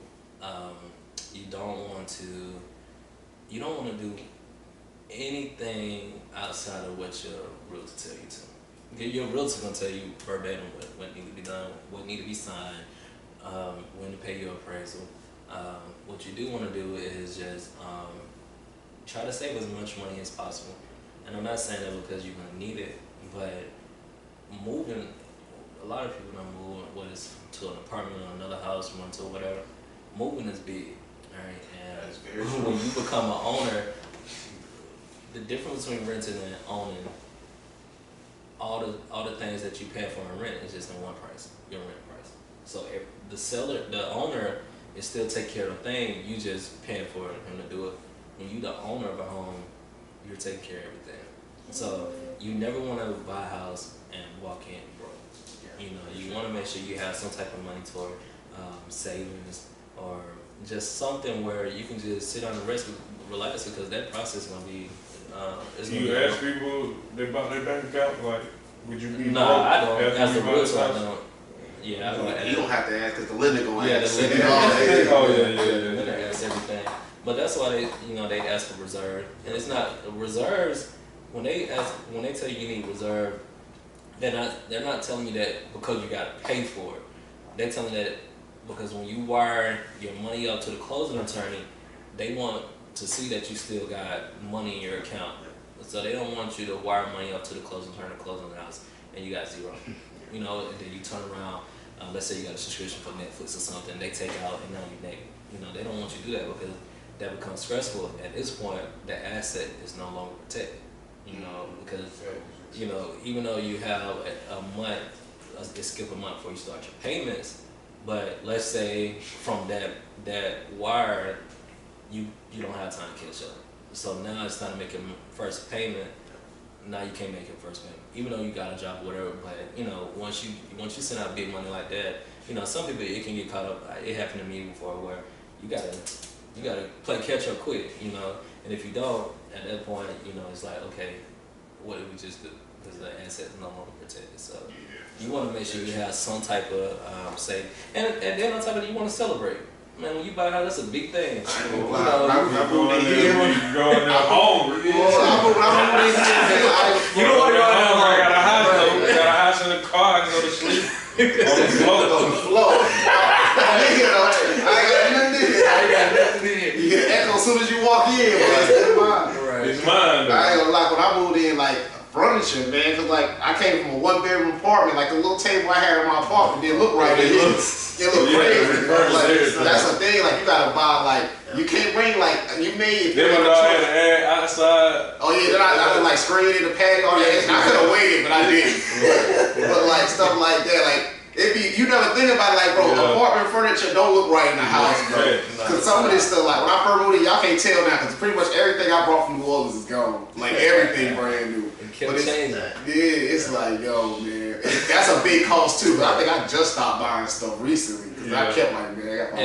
You don't want to do anything outside of what your realtor tell you to. Your realtor gonna tell you verbatim what need to be done, what need to be signed, when to pay your appraisal. What you do want to do is just try to save as much money as possible. And I'm not saying that because you're gonna need it, but moving, a lot of people don't move, whether it's to an apartment or another house, one to whatever. Moving is big, all right? And when you become an owner, the difference between renting and owning, all the things that you pay for in rent is just in one price, your rent price. So if the owner is still take care of the thing, you just paying for him to do it. When you the owner of a home, you're taking care of everything. So you never want to buy a house and walk in broke. You want to make sure you have some type of money toward savings or just something where you can just sit on the rest, relax, because that process is going to be It's Do you ask people about their bank account? Like, would you be No, broke I don't. after As you a buy realtor, the I house? don't. Yeah, I don't You ask. don't have to ask because the lender gonna Yeah, ask. the lender. Oh yeah. They ask everything. But that's why they ask for reserve, and it's not reserves. When they tell you need reserve, they're not telling you that because you got to pay for it. They're telling you that because when you wire your money up to the closing attorney, they want to see that you still got money in your account. So they don't want you to wire money up to the closing attorney, closing the house, and you got zero. And then you turn around. Let's say you got a subscription for Netflix or something. They take out, and now you're negative. They don't want you to do that because that becomes stressful. At this point, the asset is no longer protected. Because even though you have a month, you skip a month before you start your payments. But let's say from that wire, you don't have time to catch up. So now it's time to make your first payment. Now you can't make your first payment, even though you got a job or whatever. But once you send out big money like that, some people it can get caught up. It happened to me before where you gotta play catch up quick, And if you don't, at that point, it's like, okay, what did we just do? Because the asset is no longer protected. So you want to make sure you have some type of say, and then on top of that, you want to celebrate. Man, when you buy a house, that's a big thing. You going there home. You know what? I got a house though. I got a house in the car. I can go to sleep on the floor. I ain't got nothing in. You get an echo as soon as you walk in, but it's mine. Right. It's mine though. I ain't gonna lie, when I moved in, like, furniture, man, cause like, I came from a 1-bedroom apartment, like the little table I had in my apartment didn't look right. It looked crazy. Like, that's the thing, like, you gotta buy, like, you can't bring, like, you made. Then when I had to add outside. Oh yeah, then I could like screen in the patio, I could have waited, but I didn't. But like, stuff like that, like, you never think about it, like, bro, apartment furniture don't look right in the house, bro. Cause some of this stuff, like, when I first moved in, y'all can't tell now, cause pretty much everything I brought from New Orleans is gone. Like, everything brand new. But It's like, yo, man, that's a big cost too. But I think I just stopped buying stuff recently because I kept like, man, I got my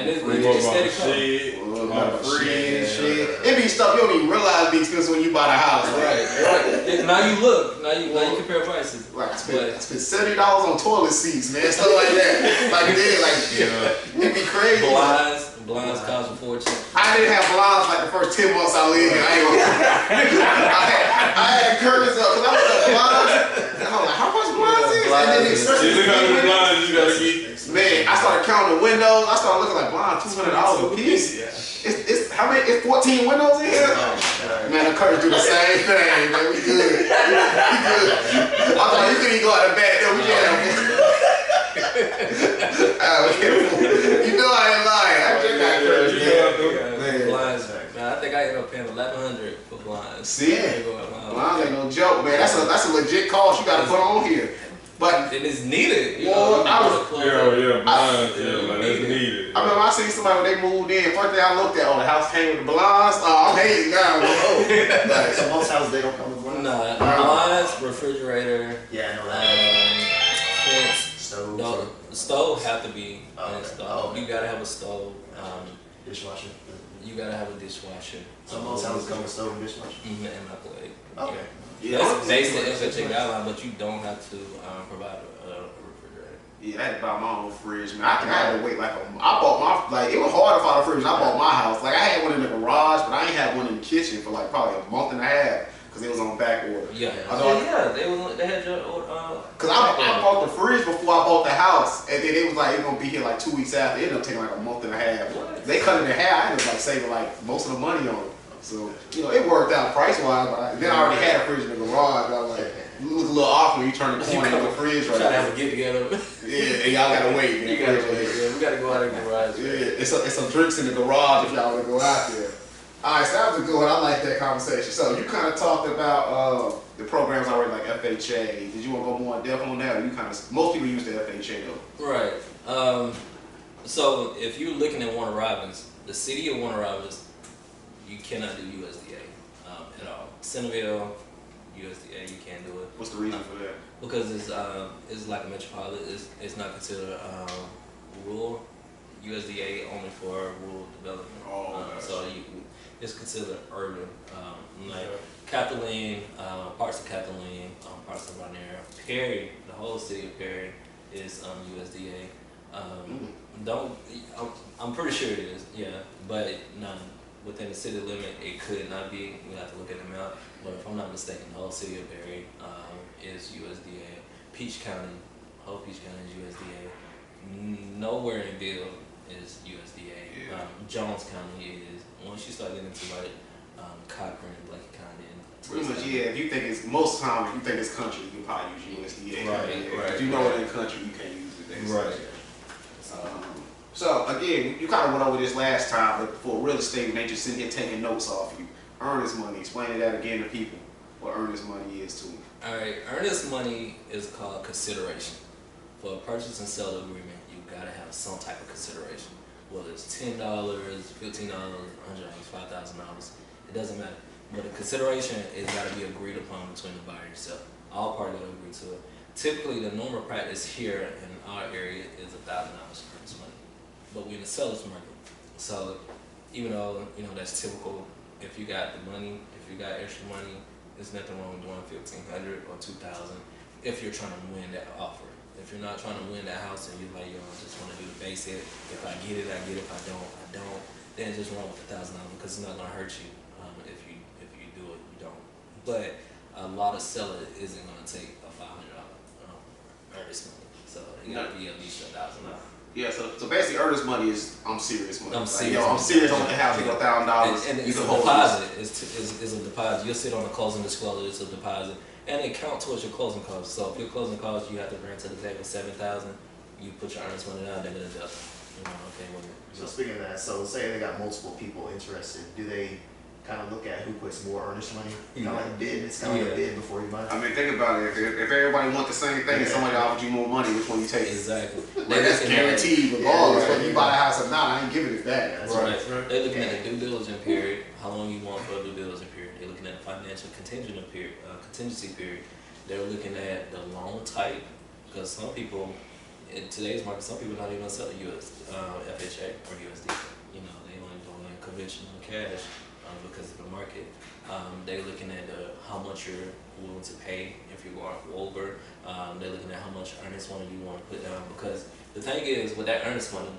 shit, my fridge, shit. It be stuff you don't even realize be expensive when you buy the house. Right. Now you look. Now you compare prices. Like I spent $70 on toilet seats, man, stuff like that. Like it'd be crazy. Blinds cost a fortune. I didn't have blinds like the first 10 months I lived here. I had curtains up because I was like blinds. And I was like, how much blinds is? And then they searched look how many blinds you gotta get. Man, I started counting the windows. I started looking like blinds $200 a piece. It's how many? It's 14 windows in here. Man, the curtains do the same thing. Man, we good. We good. I thought you couldn't even go out the back. No, we can't. You know I ain't lying. I just got curtains. Blinds. Man, I think I ended up paying $1,100 for blinds. See, blinds ain't no joke, man. That's a legit cost you got to put on here. But it is needed. Well, blinds, that's needed. I remember I seen somebody when they moved in. First thing I looked at, the house came with the blinds. Oh, I'm hating now. So most houses they don't come with blinds. Nah, blinds, refrigerator. Yeah, I know that. Stove. No, the stove have to be installed. You gotta have a stove. Dishwasher. You gotta have a dishwasher. So most houses come with stove and dishwasher. And microwave. Okay. Yeah, that's basic FHA guideline, but you don't have to provide a refrigerator. Yeah, I had to buy my own fridge, man. I think I had to wait I bought my, it was hard to find a fridge when I bought my house. Like, I had one in the garage, but I ain't had one in the kitchen for like probably a month and a half because it was on back order. Yeah. They had your because I bought the fridge before I bought the house, and then it was like, it's going to be here like 2 weeks after. It ended up taking like a month and a half. What? They cut it in half. I ended up like saving like most of the money on it. So, it worked out price-wise, but then I already had a fridge in the garage. I was like, it look a little awkward when you turn the corner into a fridge right try to now. have a get-together. Yeah, and y'all gotta wait. Man. You gotta wait. Yeah, we gotta go out in the garage. Yeah, it's some drinks in the garage if y'all wanna go out there. Alright, so that was a good one. I like that conversation. So you kind of talked about the programs already, like FHA. Did you want to go more in depth on that? Or most people use the FHA though. Right. So if you're looking at Warner Robins, the city of Warner Robins, you cannot do USDA at all. Centerville, USDA, you can't do it. What's the reason for that? Because it's like a metropolitan. It's not considered rural. USDA only for rural development. So it's considered urban. Like Capitoline, parts of Capitoline, parts of around there. Perry, the whole city of Perry is USDA. I'm pretty sure it is, yeah, but none within the city limit. It could not be. We have to look at the map. But if I'm not mistaken, the whole city of Perry is USDA. Peach County, whole Peach County is USDA. Nowhere in Ville is USDA. Jones County is. Once you start getting into like Cochran, Blake County, pretty much, yeah. If you think it's most time, if you think it's country, you can probably use USDA. Right. If you know it ain't country, you can't use it. Right. So again, you kind of went over this last time, but for real estate, when they just sitting here taking notes off you, earnest money. Explain that again to people. What earnest money is to them. All right, earnest money is called consideration. For a purchase and sale agreement, you gotta have some type of consideration. Whether it's $10, $15, $100, $5,000, it doesn't matter. But the consideration is gotta be agreed upon between the buyer and seller. All parties gotta agree to it. Typically, the normal practice here in our area is $1,000 for earnest money. But we're in the seller's market, so even though that's typical, if you got the money, if you got extra money, there's nothing wrong with doing $1,500 or $2,000 if you're trying to win that offer. If you're not trying to win that house and you're like, I just want to do the basic. If I get it, I get it. If I don't, I don't. Then just run with $1,000 because it's not gonna hurt you. If you do it, you don't. But a lot of sellers isn't gonna take a $500 earnest money, so it gotta be at least $1,000. Yeah, so basically, earnest money is I'm serious money. I'm serious. I'm serious on the house. You got $1,000. And it's a deposit. It's a deposit. You'll sit on the closing disclosure. It's a deposit, and it counts towards your closing costs. So if your closing costs, you have to bring to the table $7,000. You put your earnest money down, they're gonna adjust. Okay. So speaking of that, so say they got multiple people interested, do they kind of look at who puts more earnest money? Kind of like bid. It's kind of like a bid before you buy. I mean, think about it. If everybody wants the same thing and somebody offers you more money, which one you take? Exactly. That's guaranteed regardless whether you buy the house or not. I ain't giving it back. Right. They're looking at the due diligence period. How long you want for a due diligence period? They're looking at the financial contingency period. They're looking at the loan type, because some people in today's market, some people not even sell FHA or USD. They only go in conventional cash. Because of the market, they're looking at how much you're willing to pay if you go over. They're looking at how much earnest money you want to put down. Because the thing is, with that earnest money,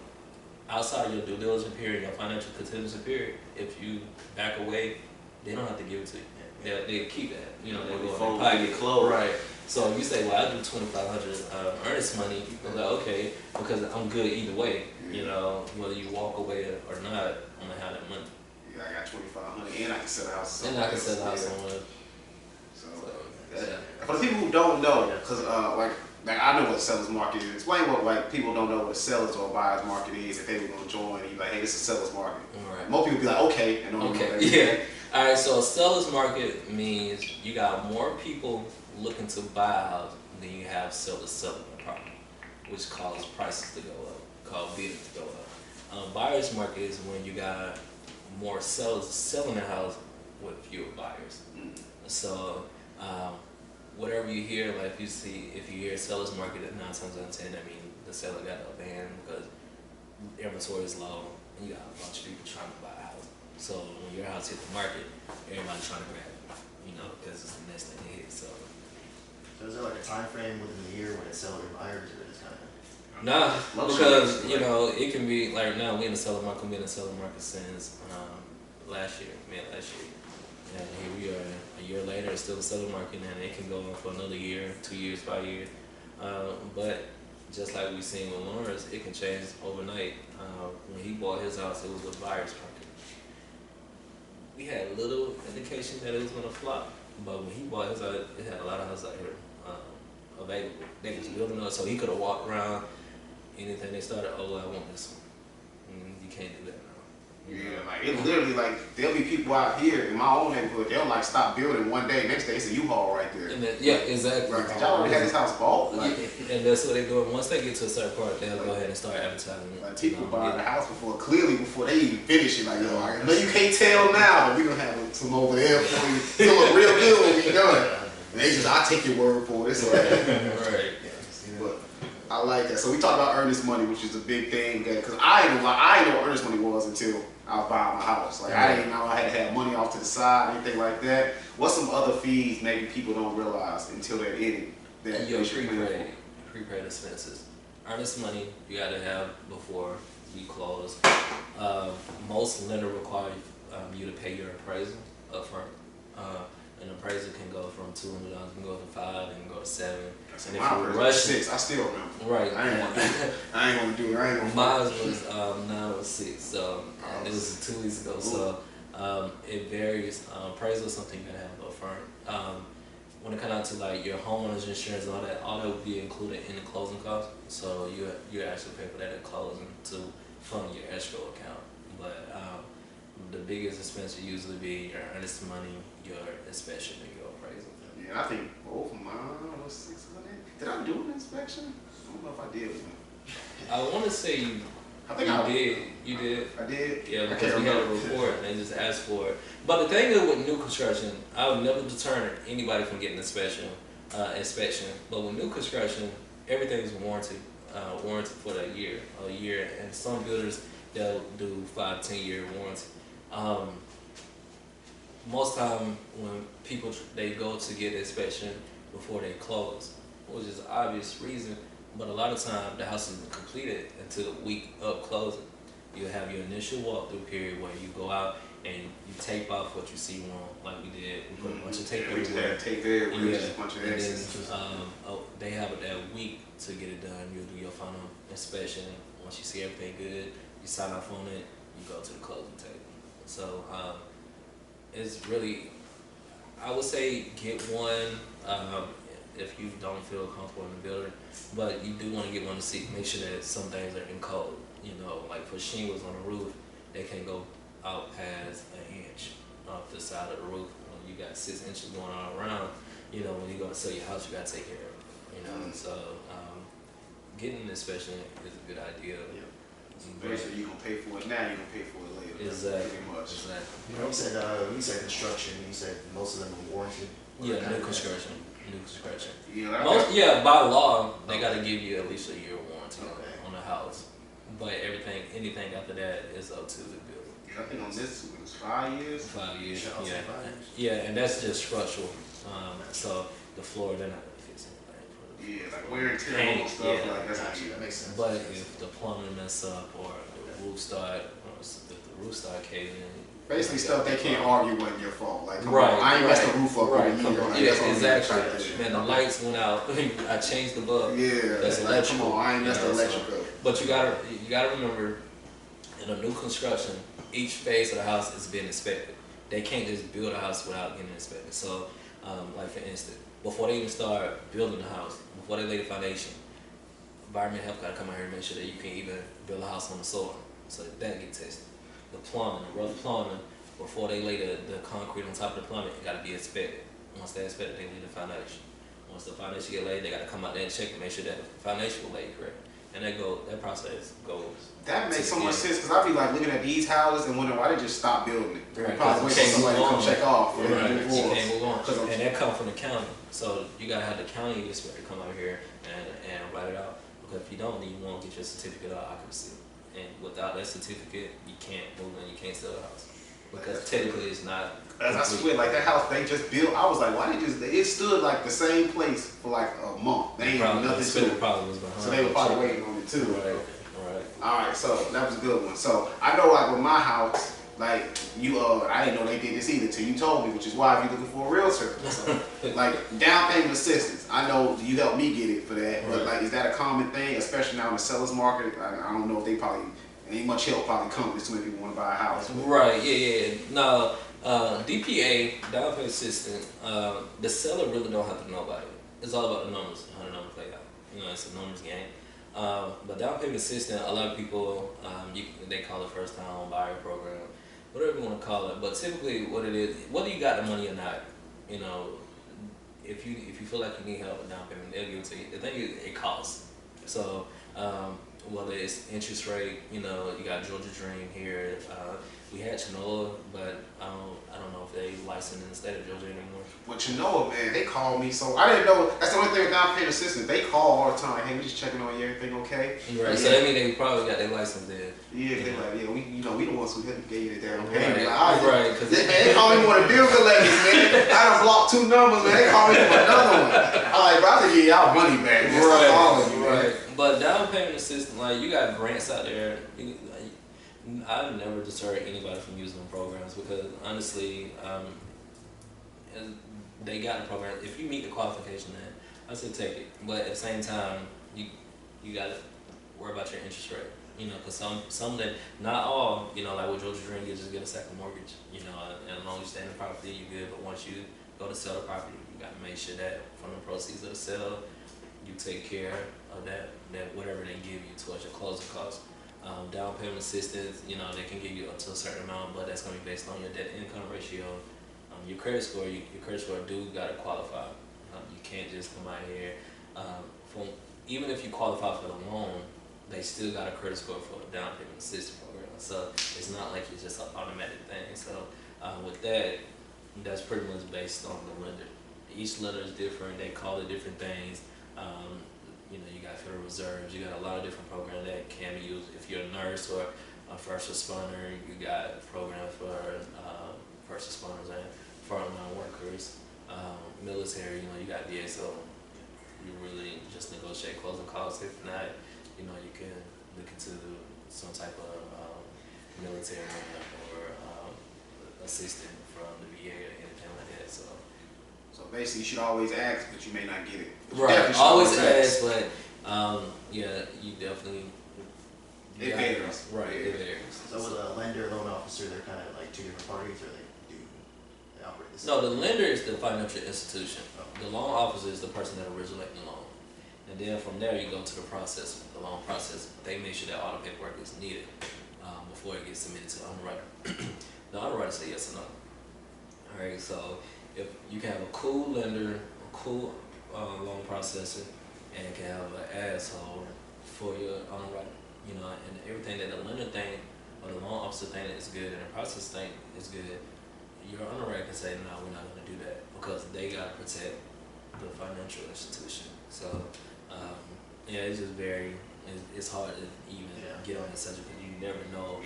outside your due diligence period, your financial contingency period, if you back away, they don't have to give it to you. They'll keep that. They'll go in their pocket. Close. Right. So if you say, well, I do $2,500 earnest money, I'm like, okay, because I'm good either way. Whether you walk away or not, I'm gonna have that money. I got $2,500 and I can sell the house. And I can sell the house somewhere. For the people who don't know, because like I know what the seller's market is. Explain what people don't know what a seller's or buyer's market is. If they were gonna join, and you're like, hey, this is a seller's market. Right. Most people be like, okay, and don't know what that is. Yeah. All right. So a seller's market means you got more people looking to buy a house than you have sellers selling the property, which causes prices to go up, called bidding to go up. Buyer's market is when you got more sellers selling a house with fewer buyers. So whatever you hear, like if you hear seller's market at 9 times out of 10, I mean the seller got a ban because inventory is low and you got a bunch of people trying to buy a house. So when your house hit the market, everybody's trying to grab it, because it's the next thing to hit. So is there like a time frame within the year when it's seller and buyers, or it's kind of? Nah, because it can be like now we in the seller market. We've been in the seller market since last year, last year, and here we are a year later. It's still the seller market, and it can go on for another year, 2 years, 5 years. But just like we've seen with Lawrence, it can change overnight. When he bought his house, it was a buyer's market. We had little indication that it was gonna flop, but when he bought his house, it had a lot of houses out here available. They was building up, so he could have walked around. Anything they started, I want this one. You can't do that now. Yeah, like it literally there'll be people out here in my own neighborhood. They'll stop building one day. Next day it's a U-Haul right there. And then, yeah, exactly. Right, y'all already had this house bought. And that's what they're doing. Once they get to a certain part, they'll go ahead and start advertising. Like people buying the house before they even finish it. Like, I know you can't tell now, but we gonna have some over there for you. It's gonna look real good when we done. And they I'll take your word for it. It's right. But I like that. So we talked about earnest money, which is a big thing. Because I didn't know what earnest money was until I was buying my house. Like I didn't know I had to have money off to the side, anything like that. What's some other fees maybe people don't realize until they're in it that Your they should plan for? prepaid expenses. Earnest money you got to have before you close. Most lender require you to pay your appraisal upfront. An appraisal can go from $200, can go to $5, and can go to $7. And if you're rushing, $6, I still remember. right? I ain't gonna do it. Mine was 906, so it was 2 weeks ago. So it varies. Appraisal is something you gotta have upfront. When it comes down to like your homeowner's insurance and all that would be included in the closing costs. So you actually pay for that at closing to fund your escrow account. But the biggest expense would usually be your earnest money, your inspection, and your appraisal. Yeah, I think both of mine was 600. Did I do an inspection? I don't know if I did. I want to say you did. You did. I did. Yeah, because we had a report and they just asked for it. But the thing is with new construction, I would never deter anybody from getting inspection. But with new construction, everything's warranted for a year, and some builders they'll do 5-10 year warranty. Most time when people they go to get inspection before they close, which is an obvious reason, but a lot of time the house isn't completed until the week of closing. You have your initial walkthrough period where you go out and you tape off what you see wrong, like we did. We put a bunch of tape everywhere. We tape everywhere, just a bunch of and X's. then they have it that week to get it done. You'll do your final inspection. Once you see everything good, you sign off on it, you go to the closing table. So it's really, I would say get one if you don't feel comfortable in the building, but you do want to get one to see, make sure that some things are in code. You know, like for shingles on the roof, they can't go out past an inch off the side of the roof. When you got 6 inches going all around, you know, when you're going to sell your house, you got to take care of it. You know, so getting an inspection is a good idea. Yeah. Basically, you're going to pay for it now, you're going to pay for it later. Exactly. Pretty much. Exactly. You said construction. You said most of them are warranted. Yeah, new construction. New construction. Yeah, By law, they got to give you at least a year warranty on the house. But anything after that is up to the builder. I think on this it was 5 years. 5 years. Yeah, Yeah. 5 years. Yeah, and that's just structural. So the floor, they're not gonna fix anything. Yeah, like wear and tear and stuff. Yeah. Like that's Gotcha, that makes sense. But if the plumbing mess up or the roof start caving in. basically stuff they can't argue wasn't your fault. Like, come Right, on, I ain't messed the right, roof up right, in a come year. on. Like, Yeah, that's all exactly. Man, the lights went out. I changed the bulb. Yeah, That's like, electrical. come on, I ain't messed the Yeah, so- electric up. But you gotta remember, in a new construction, each phase of the house is being inspected. They can't just build a house without getting inspected. So, like for instance, before they even start building the house, before they lay the foundation, environment health gotta come out here and make sure that you can even build a house on the soil. So that gets tested. The plumbing, the rough plumbing, before they lay the concrete on top of the plumbing, it gotta be inspected. Once they inspect it, they lay the foundation. Once the foundation get laid, they gotta come out there and check and make sure that the foundation was laid correct. And that process goes. That makes so much sense because I be like looking at these houses and wondering why they just stop building it. Right, Probably wait for somebody to come check off. Right, and you move on. can't move on. And that comes from the county. So you gotta have the county inspector come out here and write it out. Because if you don't, then you won't get your certificate of occupancy. And without that certificate, you can't move and you can't sell the house. Because technically it's not. As I swear, like that house they just built, I was like, why they just? It stood like the same place for like a month. They ain't do nothing to it. Probably was behind. So they were probably waiting on it too. Right. All right, so that was a good one. So I know, like with my house, like you, I didn't know they did this either till you told me, which is why if you're looking for a realtor, so, like down payment assistance. I know you helped me get it for that, but like, is that a common thing, especially now in the sellers market? I don't know if they probably ain't much help probably come because too many people want to buy a house. But. Right. Yeah. No. DPA, down payment assistance. The seller really don't have to know about it. It's all about the numbers, how the numbers play out. You know, it's a numbers game. But down payment assistance, a lot of people, they call it first time home buyer program, whatever you want to call it. But typically what it is, whether you got the money or not, you know, if you feel like you need help with down payment, they'll give it to you. The thing is, it costs. So whether it's interest rate, you know, you got Georgia Dream here. We had Chinola, but I don't know if they licensed in the state of Georgia anymore. But you know, man, they call me, so I didn't know. That's the only thing with down payment assistance. They call all the time. Hey, we just checking on you. Everything okay? Right. So that means they probably got their license there. Yeah, they like, yeah, we the ones who gave you the damn Right. payment. Like, Right. Because they call me one of the bill collectors, man. I done blocked 2 numbers, man. They call me for another one. I'm like, bro, I have to give y'all money back. Man. Stop calling you, man. But down payment assistance, like you got grants out there. I've never deterred anybody from using them programs because honestly, they got the program. If you meet the qualification, then I say take it. But at the same time, you got to worry about your interest rate. You know, because some that not all, you know, like with Georgia Dream, you just get a second mortgage. You know, and as long as you stay in the property, you're good. But once you go to sell the property, you got to make sure that from the proceeds of the sale, you take care of that whatever they give you towards your closing costs. Down payment assistance, you know, they can give you up to a certain amount, but that's going to be based on your debt income ratio. Your credit score, your credit score do got to qualify. You can't just come out here. Even if you qualify for the loan, they still got a credit score for the down payment assistance program. So it's not like it's just an automatic thing. So with that, that's pretty much based on the lender. Each lender is different. They call it different things. You know, you got Federal Reserves, you got a lot of different programs that can be used. If you're a nurse or a first responder, you got programs for first responders and frontline workers. Military, you know, you got VA, so you really just negotiate closing costs. If not, you know, you can look into some type of military or assistant from the VA or anything like that. So basically, you should always ask, but you may not get it. Right, always ask, but yeah, you definitely. It varies. Right, it varies. So with a lender, loan officer, they're kind of like 2 different parties, or they operate the same? No, the lender is the financial institution. The loan officer is the person that originates the loan. And then from there, you go to the process, the loan process. They make sure that all the paperwork is needed before it gets submitted to the underwriter. The underwriter says yes or no. All right, so if you can have a cool lender, a cool loan processor, and can have an asshole for your underwriter, you know, and everything that the lender think or the loan officer think is good and the process think is good, your underwriter can say, no, we're not going to do that because they got to protect the financial institution. So, yeah, it's just it's hard to even get on the subject because you never know.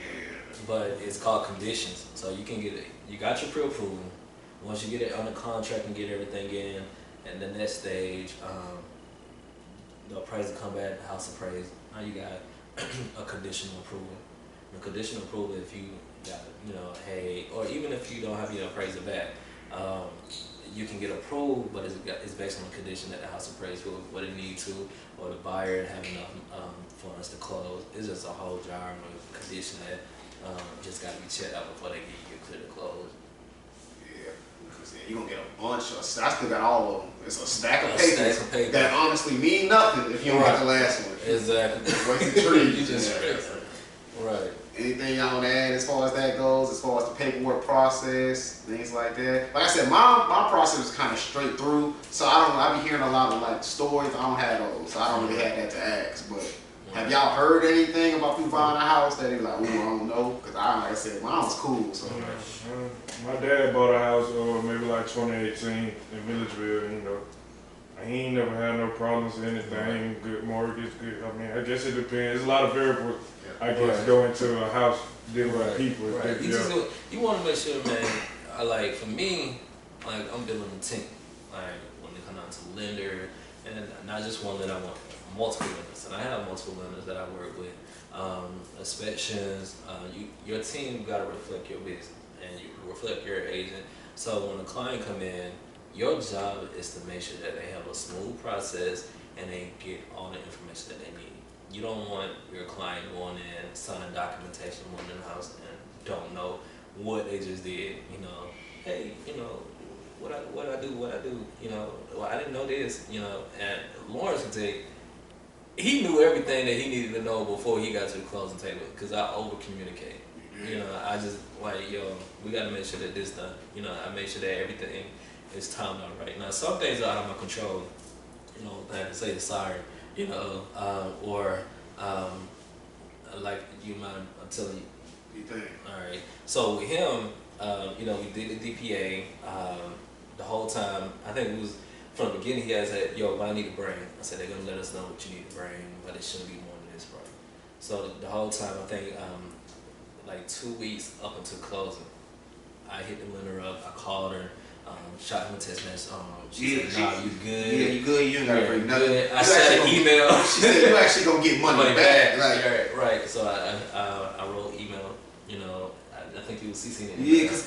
But it's called conditions. So you can get it. You got your pre-approval. Once you get it on the contract and get everything in, and the next stage, the appraiser come back, the house appraised. Now you got a conditional approval. The conditional approval, if you got, you know, hey, or even if you don't have your appraiser back, you can get approved, but it's based on the condition that the house appraised for what it needs to, or the buyer have enough funds to close. It's just a whole jar of condition that just got to be checked out before they get you clear to close. You're going to get a bunch of, I still got all of them. It's a stack of papers that honestly mean nothing if you don't get the last one. Exactly. Wasted trees. You just right. Anything y'all want to add as far as that goes, as far as the paperwork process, things like that? Like I said, my process is kind of straight through, so I be hearing a lot of like stories. I don't have those, so I don't really have that to ask. But have y'all heard anything about people buying a house that they like, ooh, I don't know? Because like I said, mine was cool. So my dad bought a house maybe like 2018 in Villageville, you know. He ain't never had no problems or anything, good mortgage, good. I mean, I guess it depends. There's a lot of variables, I guess, go into a house dealing with people. Right. You want to make sure, man, like for me, like I'm dealing with a team. Like when it comes down to lender, and not just one that I want, multiple lenders. And I have multiple lenders that I work with. Inspections, your team got to reflect your business and you reflect your agent. So when a client come in, your job is to make sure that they have a smooth process and they get all the information that they need. You don't want your client going in, signing documentation, going in the house and don't know what they just did. You know, hey, you know, what I do, you know, well, I didn't know this, you know, and Lawrence can take, he knew everything that he needed to know before he got to the closing table because I over communicate. You know, I just like, yo, we got to make sure that this done. You know, I make sure that everything is timed out right. Now, some things are out of my control. You know, I have to say sorry. You know, or Like, you mind telling you? You think? All right. So with him, you know, we did the DPA. The whole time, I think it was from the beginning. He had said, "Yo, what I need to bring." I said, "They're gonna let us know what you need to bring, but it shouldn't be more than this, bro." So the whole time, I think, like 2 weeks up until closing, I hit the lender up. I called her. Shot him a text message. She said, "Nah, you good? Yeah, you good. You ain't gotta bring nothing." Good. I sent an email. She said, "You actually gonna get money back." Like, right. So I wrote email. You know, I think you was CCing it. yeah, cause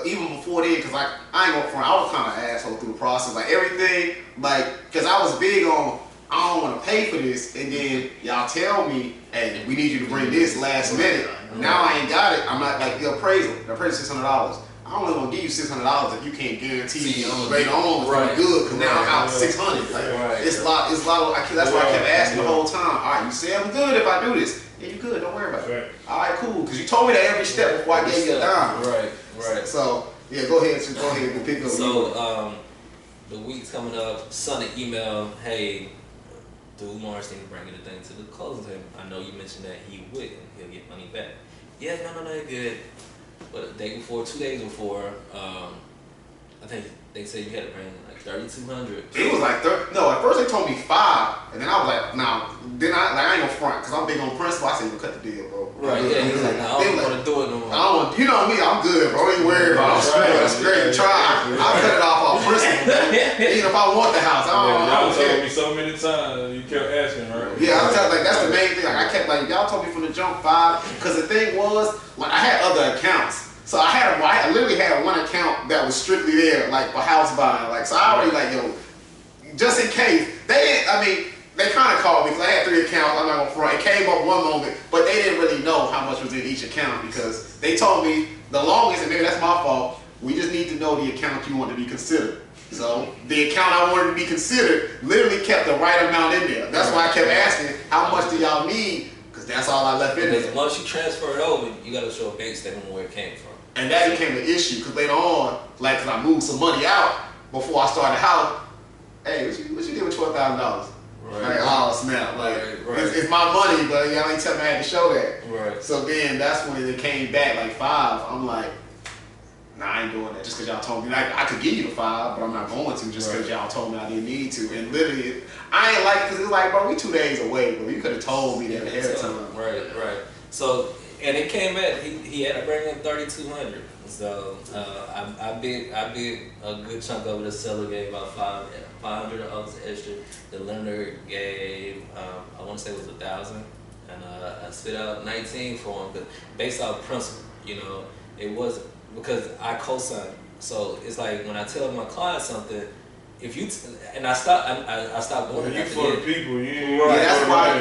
even before then, cause I ain't gonna front, I was kind of an asshole through the process, like everything, like, cause I was big on, I don't want to pay for this, and then y'all tell me, hey, we need you to bring this last minute. Now I ain't got it. I'm not like the appraisal $600. I don't really want to give you $600 if you can't guarantee later on it's gonna be good. Cause now I'm out $600. Like, it's a lot. That's why I kept asking the whole time. All right, you say I'm good if I do this. Yeah, you good. Don't worry about it. All right, cool. Cause you told me that every step before I gave you a dime. Right. So yeah, go ahead and pick up. So the week's coming up. Sunday email. Hey, dude, Lawrence need to bring the thing to the closing table. I know you mentioned that he wouldn't. He'll get money back. Yeah, no, you're good. But the day before, 2 days before, I think they said you had to bring like 3,200. It was like no. At first they told me 5, and then I was like, nah. Then I ain't gonna front because I'm big on principle. I said, "We'll cut the deal, bro." Right? Yeah. He was like, "Nah, I don't want to do it no more." I don't want. You know me. I'm good, bro. Ain't worried about it. That's great. Try. I cut it off principle. Even if I want the house, I don't care. Y'all told me so many times. You kept asking, right? Yeah, I tell like that's the main thing. Like I kept like y'all told me from the jump 5 because the thing was like I had other accounts. So I literally had one account that was strictly there, like for house buying. Like so, I already like just in case they kind of called me because I had 3 accounts. I'm not gonna front. It came up one moment, but they didn't really know how much was in each account because they told me the longest, and maybe that's my fault. We just need to know the account you want to be considered. So the account I wanted to be considered literally kept the right amount in there. That's why I kept asking, how much do y'all need? Because that's all I left in there. Once you transfer it over, you got to show a bank statement where it came from. And that became an issue because later on, like, cause I moved some money out before I started the house. Hey, what you did with $12,000? Right. Like, oh snap! Like, it's my money, but y'all ain't tell me I had to show that. Right. So then that's when it came back like 5. I'm like, nah, I ain't doing that just because y'all told me. Like, I could give you the 5, but I'm not going to just because y'all told me I didn't need to. And literally, I ain't like it because it's like, bro, we 2 days away, bro. You could have told me that ahead of time. Right. So, and it came back. He had to bring in 3,200. So I bid a good chunk of it. The seller gave about $500 extra. The lender gave I want to say it was 1,000, and I spit out 19 for him. But based off principle, you know, it was because I co-signed. So it's like when I tell my client something, if you and I stopped going. You for the people, Yeah, that's why.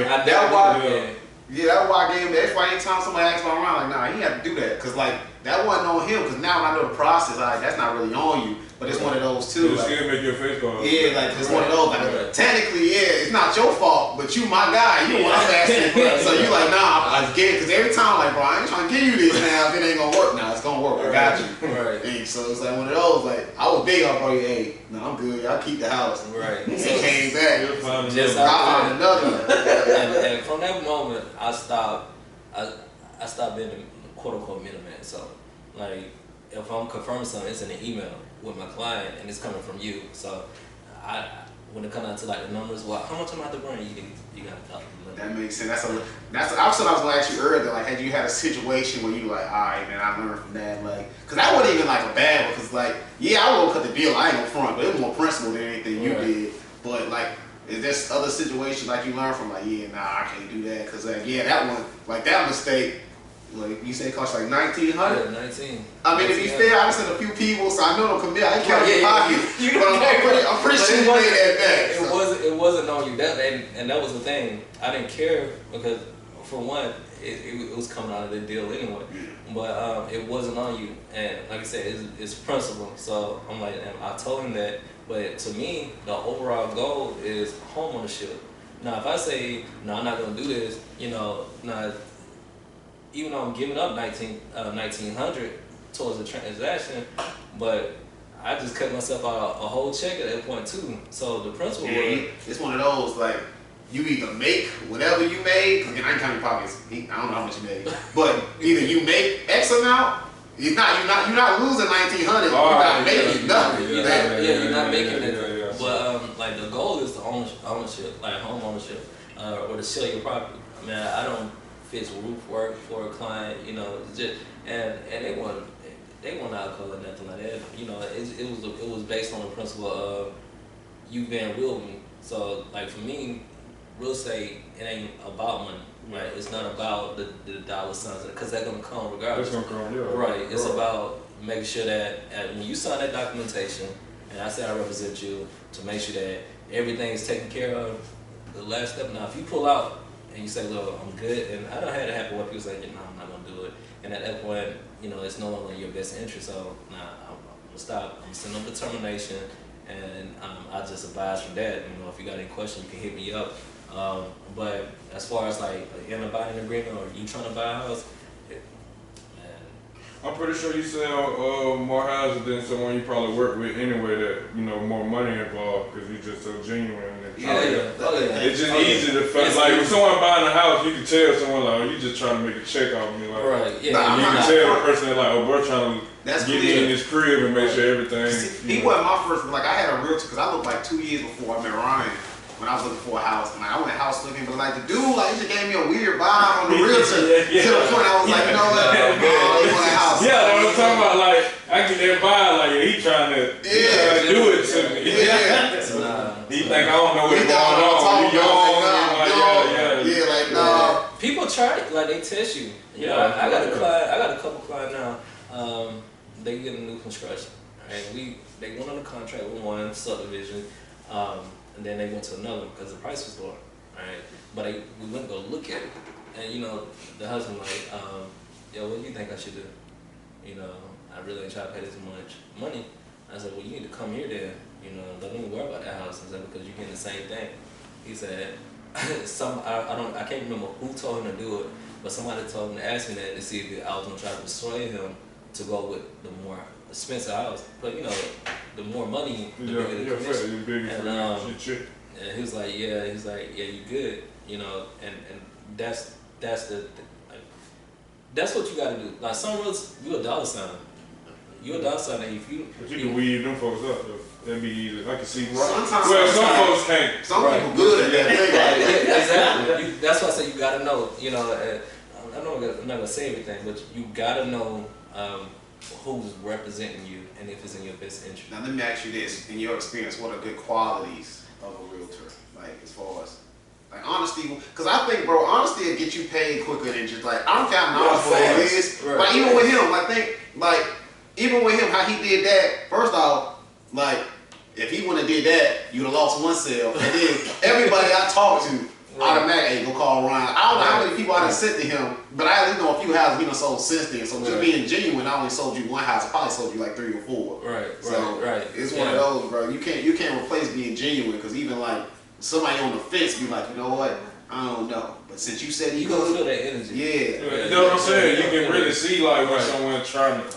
Yeah, that's why I gave him that. That's why anytime somebody asks me around, like, nah, he had to do that. Because, like, that wasn't on him. Because now when I know the process, like, that's not really on you. But it's one of those, too. You like, still make your face go. Yeah, like, it's one of those. Like, technically, yeah, it's not your fault, but you my guy. You the one I'm asking for. So you like, nah, I get it. Because every time, like, bro, I ain't trying to give you this now. If it ain't going to work now, it's going to work. I got you. Right. And so it's like one of those, like, I was big on, bro, hey, no, I'm good. Y'all keep the house. Right. And he came back. Just I found another one. and from that moment, I stopped being a quote-unquote middleman. So, like, if I'm confirming something, it's in an email with my client, and it's coming from you. So, when it comes down to like the numbers, well, how much am I have to bring? You got to talk to me. That makes sense. That's I was gonna ask you earlier. Like, had you had a situation where you like, all right, man, I learned from that. Like, cause that wasn't even like a bad one. Cause like, yeah, I won't cut the deal. I ain't gonna front, but it was more principle than anything you did. But like, is there other situations like you learned from? Like, yeah, nah, I can't do that. Cause like, yeah, that one, like that mistake. Like you say, it cost like $1,900. Yeah, 19. I mean, to be fair, I just seen a few people, so I know don't commit. I ain't counting your pocket. I'm pretty sure you made that back. It wasn't on you. And that was the thing. I didn't care because, for one, it was coming out of the deal anyway. But it wasn't on you. And like I said, it's principle. So I'm like, and I told him that. But to me, the overall goal is homeownership. Now, if I say, no, I'm not going to do this, you know, even though I'm giving up $1,900 towards the transaction, but I just cut myself out a whole check at that point too. So the principle was, it's one of those like you either make whatever you made, and I ain't counting pockets. I don't know how much you made, but either you make X amount. You're not losing 1,900. You're not making nothing. You're not making it. But like the goal is the ownership, like home ownership, or to sell your property. I mean, I don't fix roof work for a client, you know, just and they want alcohol or nothing like that. You know, it was based on the principle of you being real with me. So like for me, real estate, it ain't about money. Right, it's not about the dollar signs because that's gonna come regardless. That's gonna come, yeah. Right, it's about making sure that when you sign that documentation, and I say I represent you to make sure that everything is taken care of. The last step. Now, if you pull out and you say, "Look, I'm good," and I don't have it happen where people say, "No, I'm not gonna do it," and at that point, you know, it's no longer in your best interest. So, nah, I'm gonna stop. I'm gonna send them the termination, and I just advise from that. You know, if you got any questions, you can hit me up. But as far as like in a buying agreement or you trying to buy a house, I'm pretty sure you sell more houses than someone you probably work with anyway that, you know, more money involved because you're just so genuine. It's just easy to feel like when someone buying a house, you can tell someone like, oh, you just trying to make a check off me. Like, right, you can tell the person that like, oh, bro, trying to get me in this crib and make sure everything. He wasn't my first, like I had a realtor because I looked like 2 years before I met Ryan. When I was looking for a house, and like, I went house looking, but like the dude, like he just gave me a weird vibe on the realtor. To the point I was like, you know what? You want a house? Yeah, that's what I'm talking about. Like I get that vibe, like he trying to do it to me. He think I don't know what's going on. Like nah. People try it, like they test you. You know, I got a couple clients now. They get a new construction, and they went on a contract with one subdivision. And then they went to another one because the price was lower, right? But we went to go look at it, and you know, the husband like, yo, what do you think I should do? You know, I really ain't trying to pay this much money. I said, well, you need to come here then. You know, don't even worry about that house. I said, because you're getting the same thing. He said, I can't remember who told him to do it, but somebody told him to ask me that to see if I was gonna try to persuade him to go with the more expensive house. But you know, the more money, the bigger the commission. And he was like, yeah, you good, you know, and that's what you gotta do. Like some realtors, you a dollar sign. You a dollar sign, and if you can weed them folks up though. That'd be easy. I can see. Sometimes some folks can't. Some people good at that. Exactly. That's why I say you gotta know. You know, I know I'm not gonna say everything, but you gotta know who's representing you and if it's in your best interest. Now let me ask you this: in your experience, what are good qualities of a realtor? Like as far as like honesty, because I think, bro, honesty will get you paid quicker than just like I'm counting honest for all this. Right. Like even with him, I think like even with him, how he did that. First off, like if he wouldn't have did that, you'd have lost one sale, and then everybody I talked to. Automatically, go call Ryan. I don't know how many people I done sent to him, but I at least know a few houses he done sold since then. So just being genuine, I only sold you one house. I probably sold you like 3 or 4. Right. It's one of those, bro. You can't replace being genuine because even like somebody on the fence be like, you know what? I don't know. But since you said you gonna feel that energy. Yeah. You know what I'm saying? You can really see like when someone's trying to.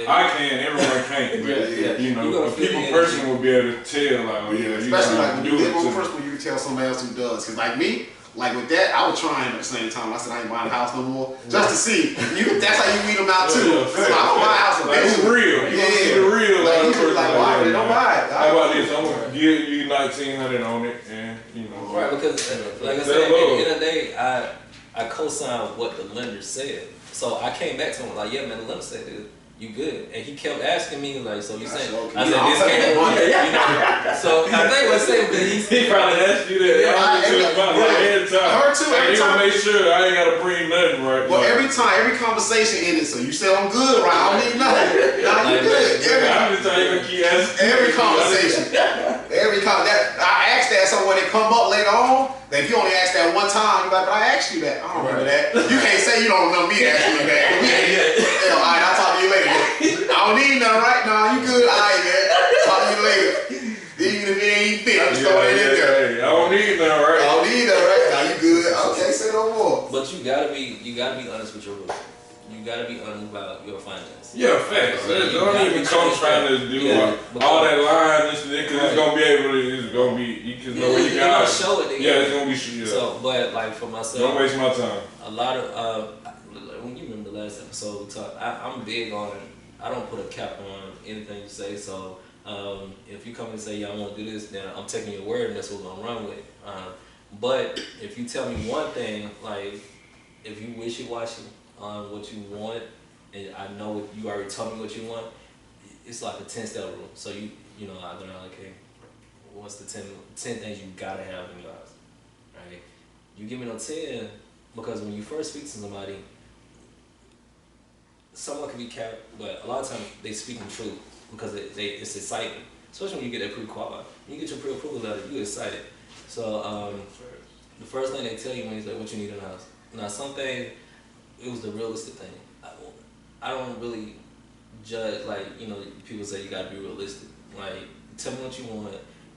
I can, everyone can't. But you know, a people person will be able to tell like, oh yeah, you especially like gotta when do you it. live on personal, you can tell somebody else who does. Cause like me. Like with that, I was trying at the same time. I said I ain't buying a house no more, just to see. That's how you weed them out too. Like, I don't buy a house with it's real. You gonna see the real. Like you just like, why? They don't buy it. How about this? I'm gonna give you 1,900 on it, and you know. Right, because like I said, at the end of the day, I co-signed what the lender said. So I came back to him like, yeah, man, the lender said this. You good? And he kept asking me like, so you saying? I said this can't. You know. So I think what's saying because he probably asked you that. Her too. Every time. Make sure I ain't gotta bring nothing right. Well, every conversation ended. So you said I'm good, right? I don't need nothing. Nah, you good. I'm just trying to keep asking. Every conversation. I asked that so when it come up later on. If you only asked that one time, you're like, but I asked you that. I don't remember that. You can't say you don't remember me asking you that. All right, I'll talk to you later. I don't need nothing right now. You good? All right, man. Talk to you later. Even if it ain't fit, I'm just throwing it in there. I don't need nothing right. I don't need nothing right now. You good? Okay, say no more. But you gotta be honest with your realtor. you gotta be honest about your finances. Yeah, facts. Don't even come trying to do all that line because it's gonna be able to. It's gonna be you can know where you got. Gonna show it. Yeah, it's gonna be. Yeah. So, but like for myself, don't waste my time. A lot of when you remember the last episode we talked, I'm big on. I don't put a cap on anything you say. So if you come and say, "Yeah, I want to do this," then I'm taking your word and that's what we're gonna run with. But if you tell me one thing, like if you wishy-washy on what you want, and I know you already told me what you want, it's like a 10-step rule. So you know, I'm gonna like, okay, what's the 10 things you gotta have in your house, right? You give me no 10 because when you first speak to somebody, someone can be capped, but a lot of times they speak in truth because it's exciting. Especially when you get that pre-qualified. When you get your pre-approval letter, you get excited. So the first thing they tell you when you say what you need in the house. Now something, it was the realistic thing. I don't really judge, like, you know, people say you gotta be realistic. Like, tell me what you want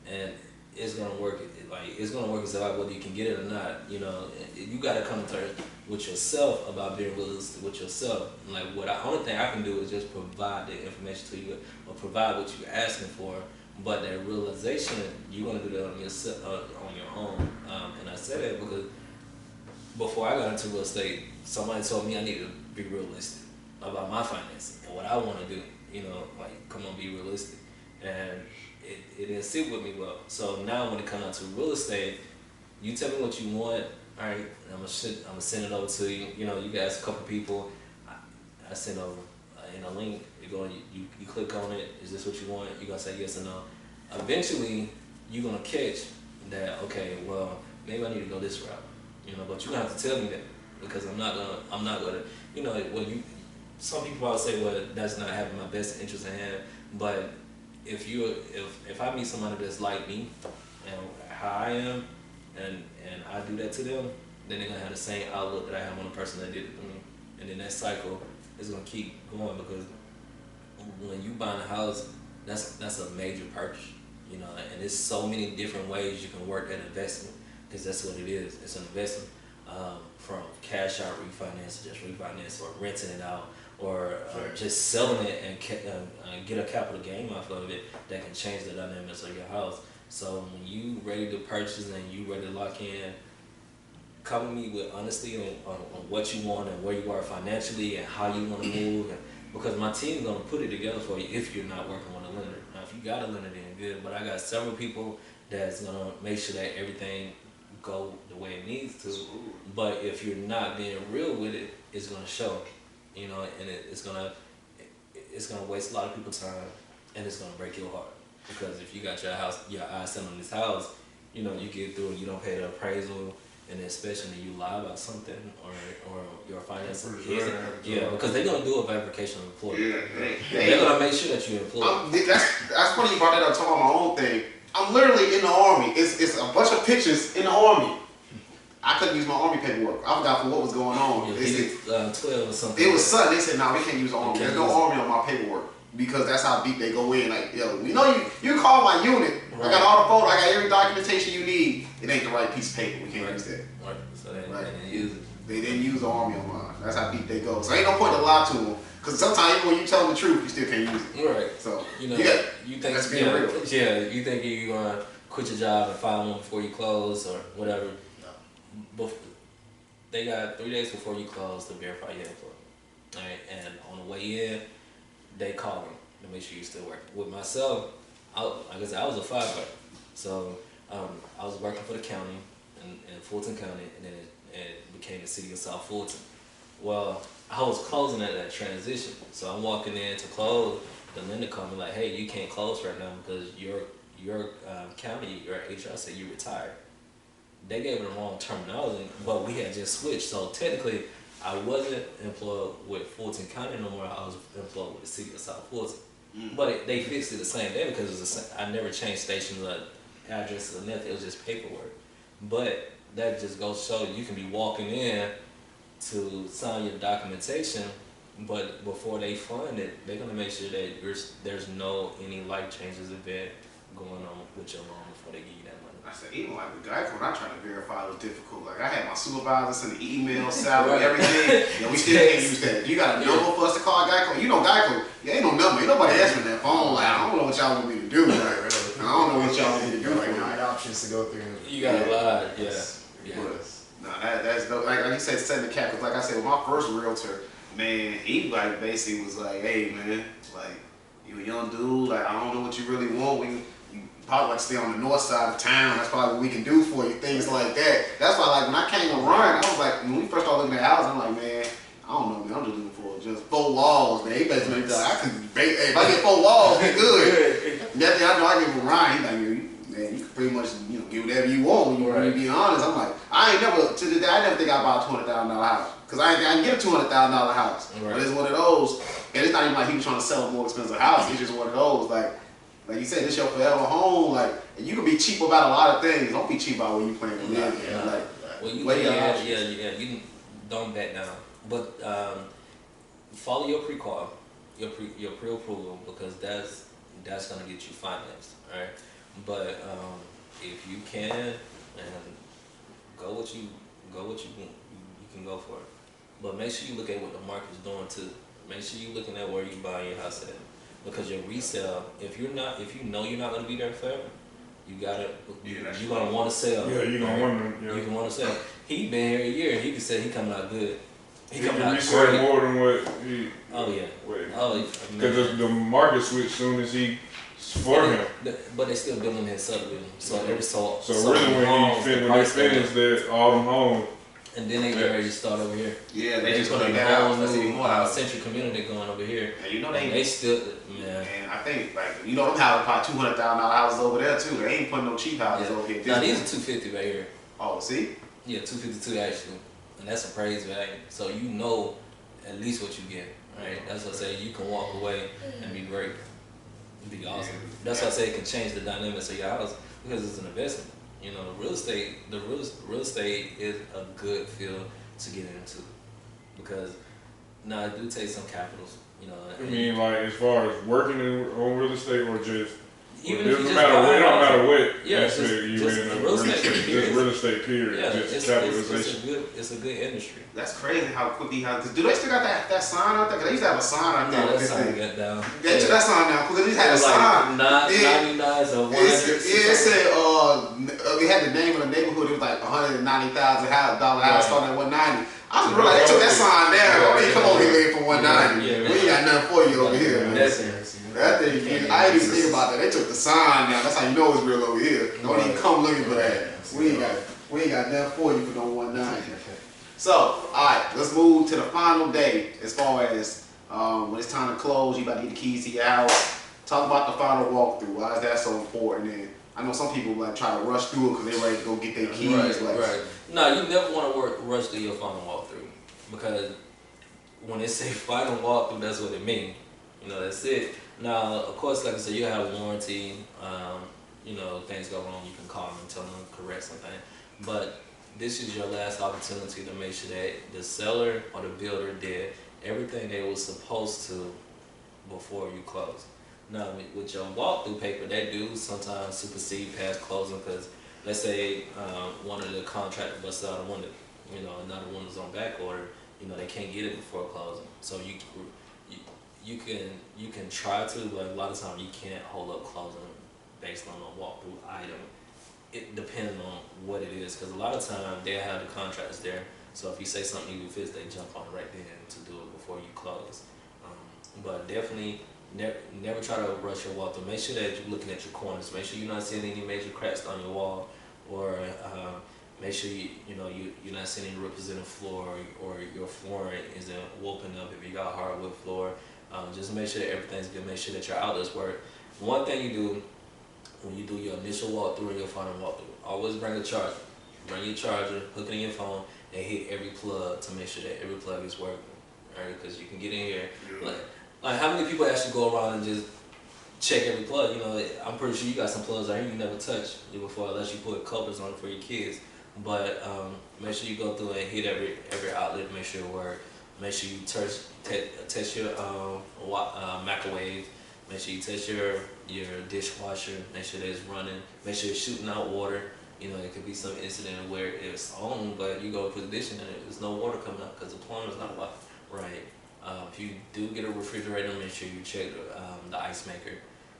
and it's gonna work. Like, it's gonna work itself out whether you can get it or not. You know, you gotta come to terms with yourself about being realistic with yourself. Like, only thing I can do is just provide the information to you or provide what you're asking for. But that realization, you're gonna do that on yourself, on your own. And I say that because before I got into real estate, somebody told me I needed to be realistic about my finances and what I want to do. You know, like, come on, be realistic. And it didn't sit with me well. So now when it comes down to real estate, you tell me what you want, all right, I'm gonna send it over to you. You know, you guys, a couple people, I send over in a link. You click on it. Is this what you want? You're gonna say yes or no. Eventually, you're gonna catch that. Okay, well, maybe I need to go this route. You know, but you're gonna have to tell me that because I'm not gonna. You know, some people always say, well, that's not having my best interest in hand. But if I meet somebody that's like me and how I am, and I do that to them, then they're gonna have the same outlook that I have on the person that did it to me, and then that cycle is gonna keep going because when you buy a house, that's a major purchase, you know, and there's so many different ways you can work that investment because that's what it is. It's an investment from cash out refinance, just refinance, or renting it out, or just selling it and get a capital gain off of it that can change the dynamics of your house. So when you ready to purchase and you ready to lock in, come with me with honesty on what you want and where you are financially and how you want to move. And, because my team's gonna put it together for you if you're not working with a lender. Now, if you got a lender, then good. But I got several people that's gonna make sure that everything go the way it needs to. But if you're not being real with it, it's gonna show. You know, and it's gonna waste a lot of people's time, and it's gonna break your heart. Because if you got your eyes set on this house, you know, you get through and you don't pay the appraisal, and especially you lie about something or your finances. Yeah, because they're gonna do a verification of employment. They're gonna make sure that you're employed. That's funny you brought that up. Talking about my own thing. I'm literally in the Army. It's a bunch of pictures in the Army. I couldn't use my Army paperwork. I forgot for what was going on. Yeah, they said, 12 or something. It was Sunday. They said, "No, we can't use the Army. There's no Army on my paperwork." Because that's how deep they go in. Like, yo, we know you call my unit. Right. I got all the photos. I got every documentation you need. It ain't the right piece of paper. We can't use that. Right. So they didn't use it. They didn't use the Army on mine. That's how deep they go. So ain't no point to lie to them. Because sometimes even when you tell them the truth, you still can't use it. Right. So you know, you think that's being real. Yeah, you think you're gonna quit your job and file one before you close or whatever. No. They got 3 days before you close to verify your employment. All right, and on the way in, they call me to make sure you're still working. With myself, like I said, I was a firefighter. So I was working for the county in Fulton County, and then it became the city of South Fulton. Well, I was closing at that transition. So I'm walking in to close. The lender called me like, hey, you can't close right now because your county, your HR said you retired. They gave it the wrong terminology, but we had just switched. So technically, I wasn't employed with Fulton County no more. I was employed with the city of South Fulton. But they fixed it the same day because it was the same. I never changed stations or addresses or nothing. It was just paperwork. But that just goes to show you can be walking in to sign your documentation, but before they fund it, they're gonna make sure that there's no any life changes event going on with your loan before they give you that money. I said, even like with Geico, when I tried to verify, it was difficult. Like I had my supervisor send the email, salary, everything. Yeah, we still can't use that. You got a number for us to call Geico? You know Geico, ain't no number. Ain't nobody answering that phone. Like, I don't know what y'all want me to do. Like, I don't know what y'all want me to do. Like 9 options to go through. You got a lot, yeah. Nah, that's dope. Like you said, setting the cap. Cause like I said, with my first realtor, man, he like basically was like, hey man, like you a young dude, like I don't know what you really want. You probably like stay on the north side of town. That's probably what we can do for you. Things like that. That's why like when I came to run, I was like, when we first started looking at houses, I'm like, man, I don't know, man. I'm just looking for just 4 walls, man. He basically like, I can, hey, if I get 4 walls, be good. That thing I know I give him Ryan. He's like, man, you can pretty much get whatever you want. When you be honest, I'm like, I ain't never to this day. I never think I bought a $200,000 house because I can get a $200,000 house. Right. But it's one of those, and it's not even like he was trying to sell a more expensive house. It's just one of those like you said, this your forever home. Like, and you can be cheap about a lot of things. Don't be cheap about where you plan to live. Yeah. Like, well, you you don't back down, but follow your pre-qual, your pre-approval, because that's gonna get you financed, right? But if you can and go what you can go for it. But make sure you look at what the market's doing too. Make sure you're looking at where you buy your house at, because your resale, if you know you're not gonna be there forever, you're gonna want to sell. Yeah, you're gonna want to. Yeah. You can want to sell. He been here a year. He can say he coming out good. He coming out great. More than what he. Oh yeah. Because the market switched soon as he. For him. But they still building his subdivision. So every so really when they finish that all them homes. And then they get ready to start over here. Yeah, they just put that out. Let's see more house. Central community going over here. And you know they still And I think like them houses probably $200,000 houses over there too. They ain't putting no cheap houses over here. Now these are $250 right here. Oh, see? Yeah, $252 actually, and that's appraised value. So you know at least what you get, right? That's what I say. You can walk away and be great. Be awesome. That's why I say it can change the dynamics of your house because it's an investment. The real estate is a good field to get into because now it do take some capitals. I mean, like as far as working on real estate or just even it if you don't just matter what just real estate period. Yeah, just capitalization. It's a good industry. That's crazy how quickly do they still got that sign out there? Cause they used to have a sign out there. No, that sign got down. They took that sign down because they just had a sign. 99 or 100. It said they had the name of the neighborhood. It was like $190,000 house starting at 190. I was realized they took that sign down. I mean, come over here for 190. We ain't got nothing for you over here. That thing, I didn't even think about that. They took the sign down. That's how you know it's real over here. Don't even come looking for that. We ain't got nothing for you for no 190. So, all right, let's move to the final day. As far as when it's time to close, you about to get the keys to your house. Talk about the final walkthrough. Why is that so important? And I know some people like try to rush through it because they're ready to go get their keys. Right. No, you never want to rush through your final walkthrough because when they say final walkthrough, that's what it means. That's it. Now, of course, like I said, you have a warranty. Things go wrong, you can call them and tell them to correct something. But this is your last opportunity to make sure that the seller or the builder did everything they were supposed to before you close. Now, with your walkthrough paper, they do sometimes supersede past closing because let's say one of the contractors busts out a window, another one is on back order, they can't get it before closing. So you can try to, but a lot of times you can't hold up closing based on a walkthrough item. It depends on what it is, because a lot of times they have the contractors there. So if you say something you fix, they jump on it right then to do it before you close. But definitely never try to rush your walkthrough. Make sure that you're looking at your corners. Make sure you're not seeing any major cracks on your wall, or make sure you're not seeing any ripples in the floor, or your flooring isn't woken up if you got hardwood floor. Just make sure that everything's good. Make sure that your outlets work. One thing you do when you do your initial walkthrough and your final walkthrough, always bring a charger. Bring your charger, hook it in your phone, and hit every plug to make sure that every plug is working. Right? Because you can get in here. Like how many people actually go around and just check every plug? I'm pretty sure you got some plugs out here you never touched before, unless you put covers on it for your kids. But make sure you go through and hit every outlet, make sure it works. Make sure you test your microwave. Make sure you test your dishwasher. Make sure that it's running. Make sure it's shooting out water. You know, it could be some incident where it's on, but you go put the dish in it, there's no water coming out because the plumber's not right. If you do get a refrigerator, make sure you check the ice maker.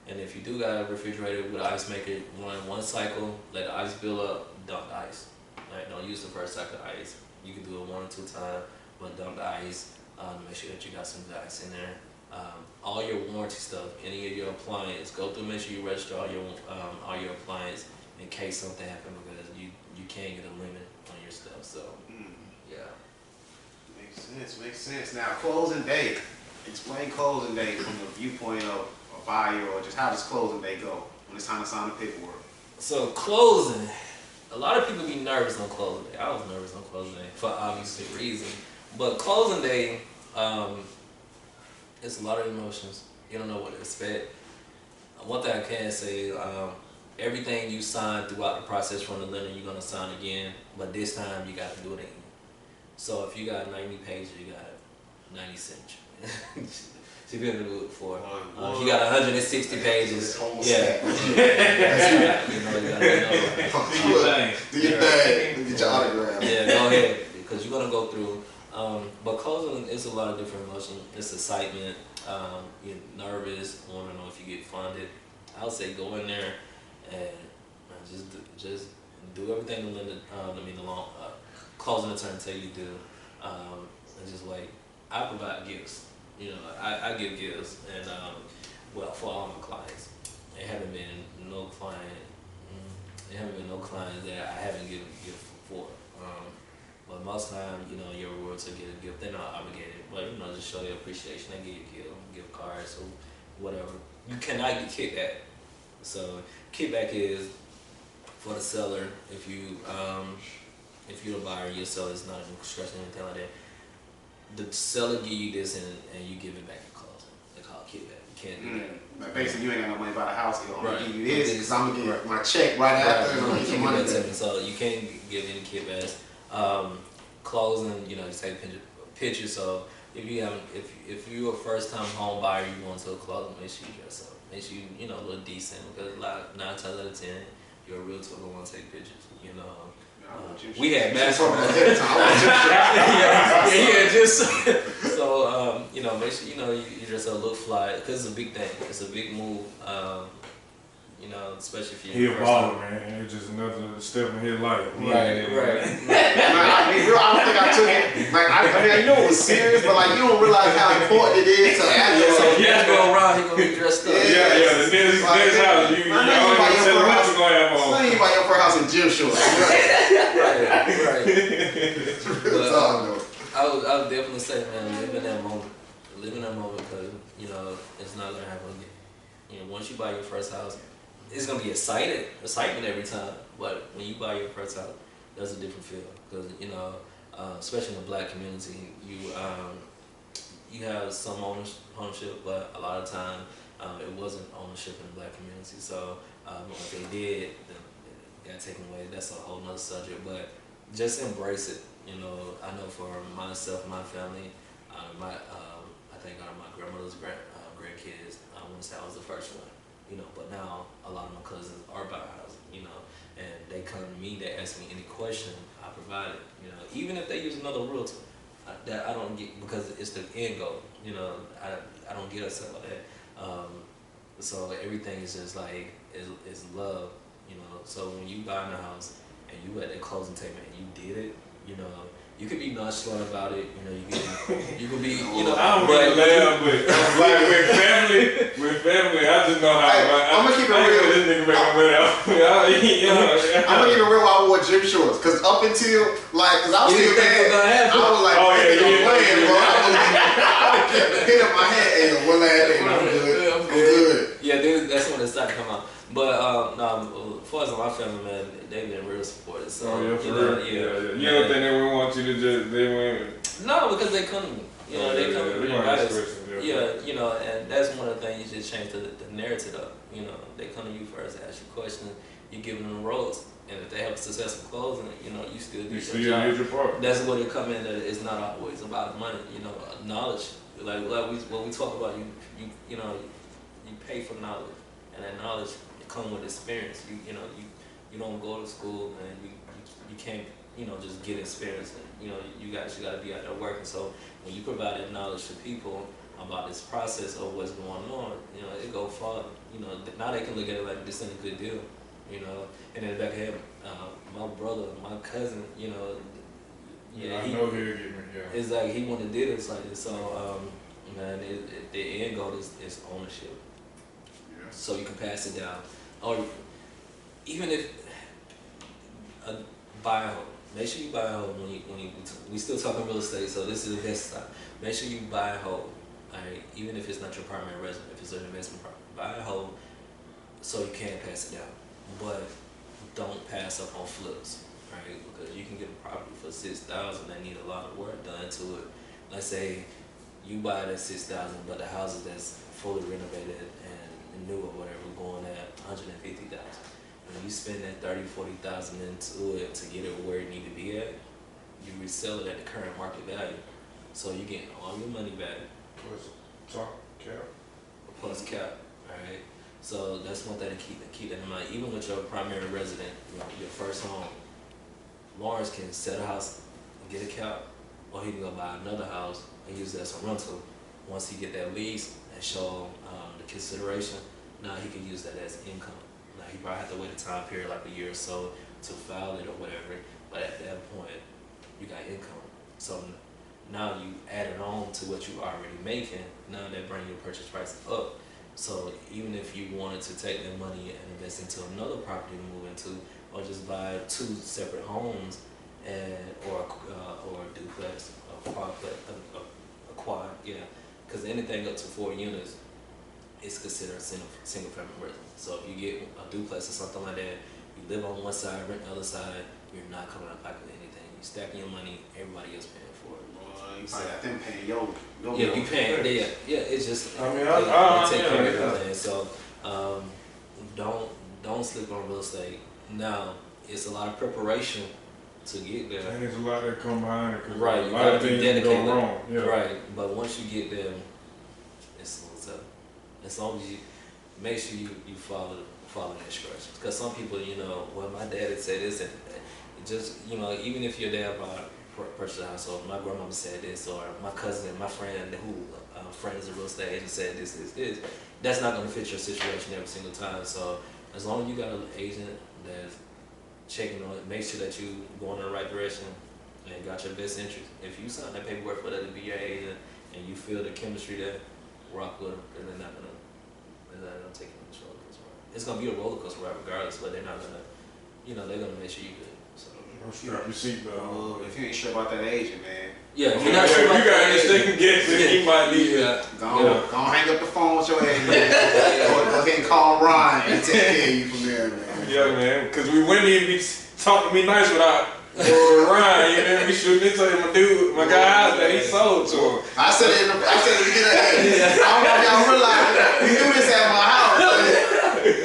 And if you do got a refrigerator with an ice maker, run one cycle, let the ice build up, dump the ice. Right? Don't use the first cycle of ice. You can do it 1 or 2 times, but dump the ice. Make sure that you got some ice in there. All your warranty stuff, any of your appliance, go through. Make sure you register all your appliance in case something happens, because you can get a limit on your stuff. So yeah. Makes sense. Now, closing day. Explain closing day from the viewpoint of a buyer, or just how does closing day go when it's time to sign the paperwork? So closing, a lot of people be nervous on closing day. I was nervous on closing day for obviously reasons. But closing day, it's a lot of emotions. You don't know what to expect. One thing I can say, everything you sign throughout the process from the lender, you're gonna sign again. But this time you got to do it again. So if you got 90 pages, you got 90 cents. So you able to do it for. If you got 160 pages, yeah. You know, you gotta do your thing. Get your autograph. Yeah, go ahead, because you're gonna go through. But closing is a lot of different emotions. It's excitement. You're nervous. Want to know if you get funded. I would say go in there and just do everything the lender, closing attorney tell you to do. And just like, I provide gifts. You know, I give gifts, and for all my clients, there haven't been no client that I haven't given a gift for. But most times, you know, your realtor get a gift, they're not obligated, but you know, just show your appreciation. They give you a gift cards or whatever. You cannot get kickback. So kickback is for the seller. If you're a buyer, your seller is not in construction or anything like that. The seller give you this and you give it back at closing. They call it kickback. You can't do that. But basically, you ain't got no money by the house. I'm gonna Right. give you this because I'm gonna get my check right after. And I'm gonna get your money back. So you can't give any kickbacks. Closing, you know, you take pictures. So if you're a first time home buyer, you want to close, make sure you dress up. Make sure you look decent, because 9 times out of 10, your realtor will want to take pictures. You know. We had basketball. So you know, make sure you just look fly, because it's a big thing. It's a big move. You know, especially if you're a baller, man. It's just another step in his life. Right. I don't think I took it. Like, I know it was serious, but like, you don't realize how important it is to have your. So you just go around, he gonna be dressed up. Yeah. The next house, you always tell him what you gonna have on. Let me buy your first house in gym shorts. Right. But I would definitely say, man, live in that moment. Live in that moment, because you know it's not gonna happen again. You know, once you buy your first house, it's gonna be excitement every time. But when you buy your first house, there's a different feel, because you know, especially in the Black community, you have some ownership, but a lot of time it wasn't ownership in the Black community. So what they did, it got taken away. That's a whole nother subject. But just embrace it. You know, I know for myself, my family, I think out of my grandmother's grandkids, I want to say I was the first one. You know, but now a lot of my cousins are buying houses, you know, and they come to me, they ask me any question, I provide it, you know, even if they use another realtor, that I don't get, because it's the end goal, you know, I don't get upset about that. So everything is just like, is love, you know. So when you buy a house and you at that closing table and you did it, you know, you could be nonchalant about it, you know, you could be, you know, I don't really laugh, but like with family, I just know how. I'm gonna keep it real. This nigga make me wear out. I'm gonna keep it real while I wore gym shorts, because up until, like, because I was still mad, I was like, I'm playing, bro. I kept the pin up my head, and one last thing, I'm good. Yeah, that's when it started to come out. But as far as my family, man, they've been real supportive. So yeah. You don't think they would want you to just No, because they come to me. You know, they come to me. Yeah, you know, and that's one of the things you should change the narrative up. You know, they come to you first, ask you questions, you give them the roles, and if they have a successful closing, you know, you still do your job. Part. That's where they come in. That it's not always about money. You know, knowledge. Like what we talk about. You know. you pay for knowledge, and that knowledge comes with experience. You don't go to school and you can't just get experience. And, you got to be out there working. So when you provide that knowledge to people about this process of what's going on, it go far. Now they can look at it like this ain't a good deal. And then back here, my brother, my cousin, I know he'll get me. Yeah. it's like he wanted to do this like this. So man, the end goal is ownership. Yeah. So you can pass it down, or even if buy a home. Make sure you buy a home we still talking real estate. So this is the best time. Make sure you buy a home. Alright, even if it's not your primary residence, if it's an investment property, buy a home so you can pass it down. But don't pass up on flips, right? Because you can get a property for $6,000 that need a lot of work done to it. Let's say you buy it at $6,000, but the houses that's fully renovated and new or whatever going at $150,000. When you spend that $30,000-$40,000 into it to get it where it need to be at, you resell it at the current market value. So you get all your money back. Plus top cap. Plus cap, alright? So that's one thing to keep that in mind. Even with your primary resident, your first home, Lawrence can sell a house and get a cap, or he can go buy another house and use that as a rental. Once he get that lease and show the consideration, now he can use that as income. Now he probably have to wait a time period like a year or so to file it or whatever, but at that point, you got income. So now you add it on to what you already making, now that bring your purchase price up. So even if you wanted to take that money and invest into another property to move into, or just buy 2 separate homes or a duplex, a quad, because anything up to 4 units is considered a single family residence. So if you get a duplex or something like that, you live on one side, rent the other side, you're not coming up back with anything. You're stacking your money, everybody else paying for it. You probably got them paying your you paying. It's just. I mean, they take care of everything. So don't sleep on real estate. Now it's a lot of preparation to get there. And there's a lot that come behind it. Right, a lot of things can go wrong. Yeah. Right, but once you get there, it's smooth up. As long as you make sure you follow the instructions. Because some people, well, my dad had said this, and just even if your dad purchased a house, or my grandmama said this, or my cousin, my friend who friend is a real estate agent said this, that's not going to fit your situation every single time. So as long as you got an agent that's checking on it, make sure that you going in the right direction and got your best interest. If you sign that paperwork for that to be your agent and you feel the chemistry there, rock with them, and they're not gonna take you on this roller coaster ride. It's gonna be a roller coaster ride regardless, but they're not gonna, they're gonna make sure you good. So. Strap your seatbelt on. If you ain't sure about that agent, man. Yeah, if you're not sure about you got that any second guess, he might be. Go hang up the phone with your agent. Go ahead and call Ron and take care of you from there, man. Yeah, man, because we wouldn't even be talking to me nice without Ryan. You know, we shouldn't tell my dude, my guy that he sold to him. I said it in the beginning. I don't know if y'all realize we do this at my house.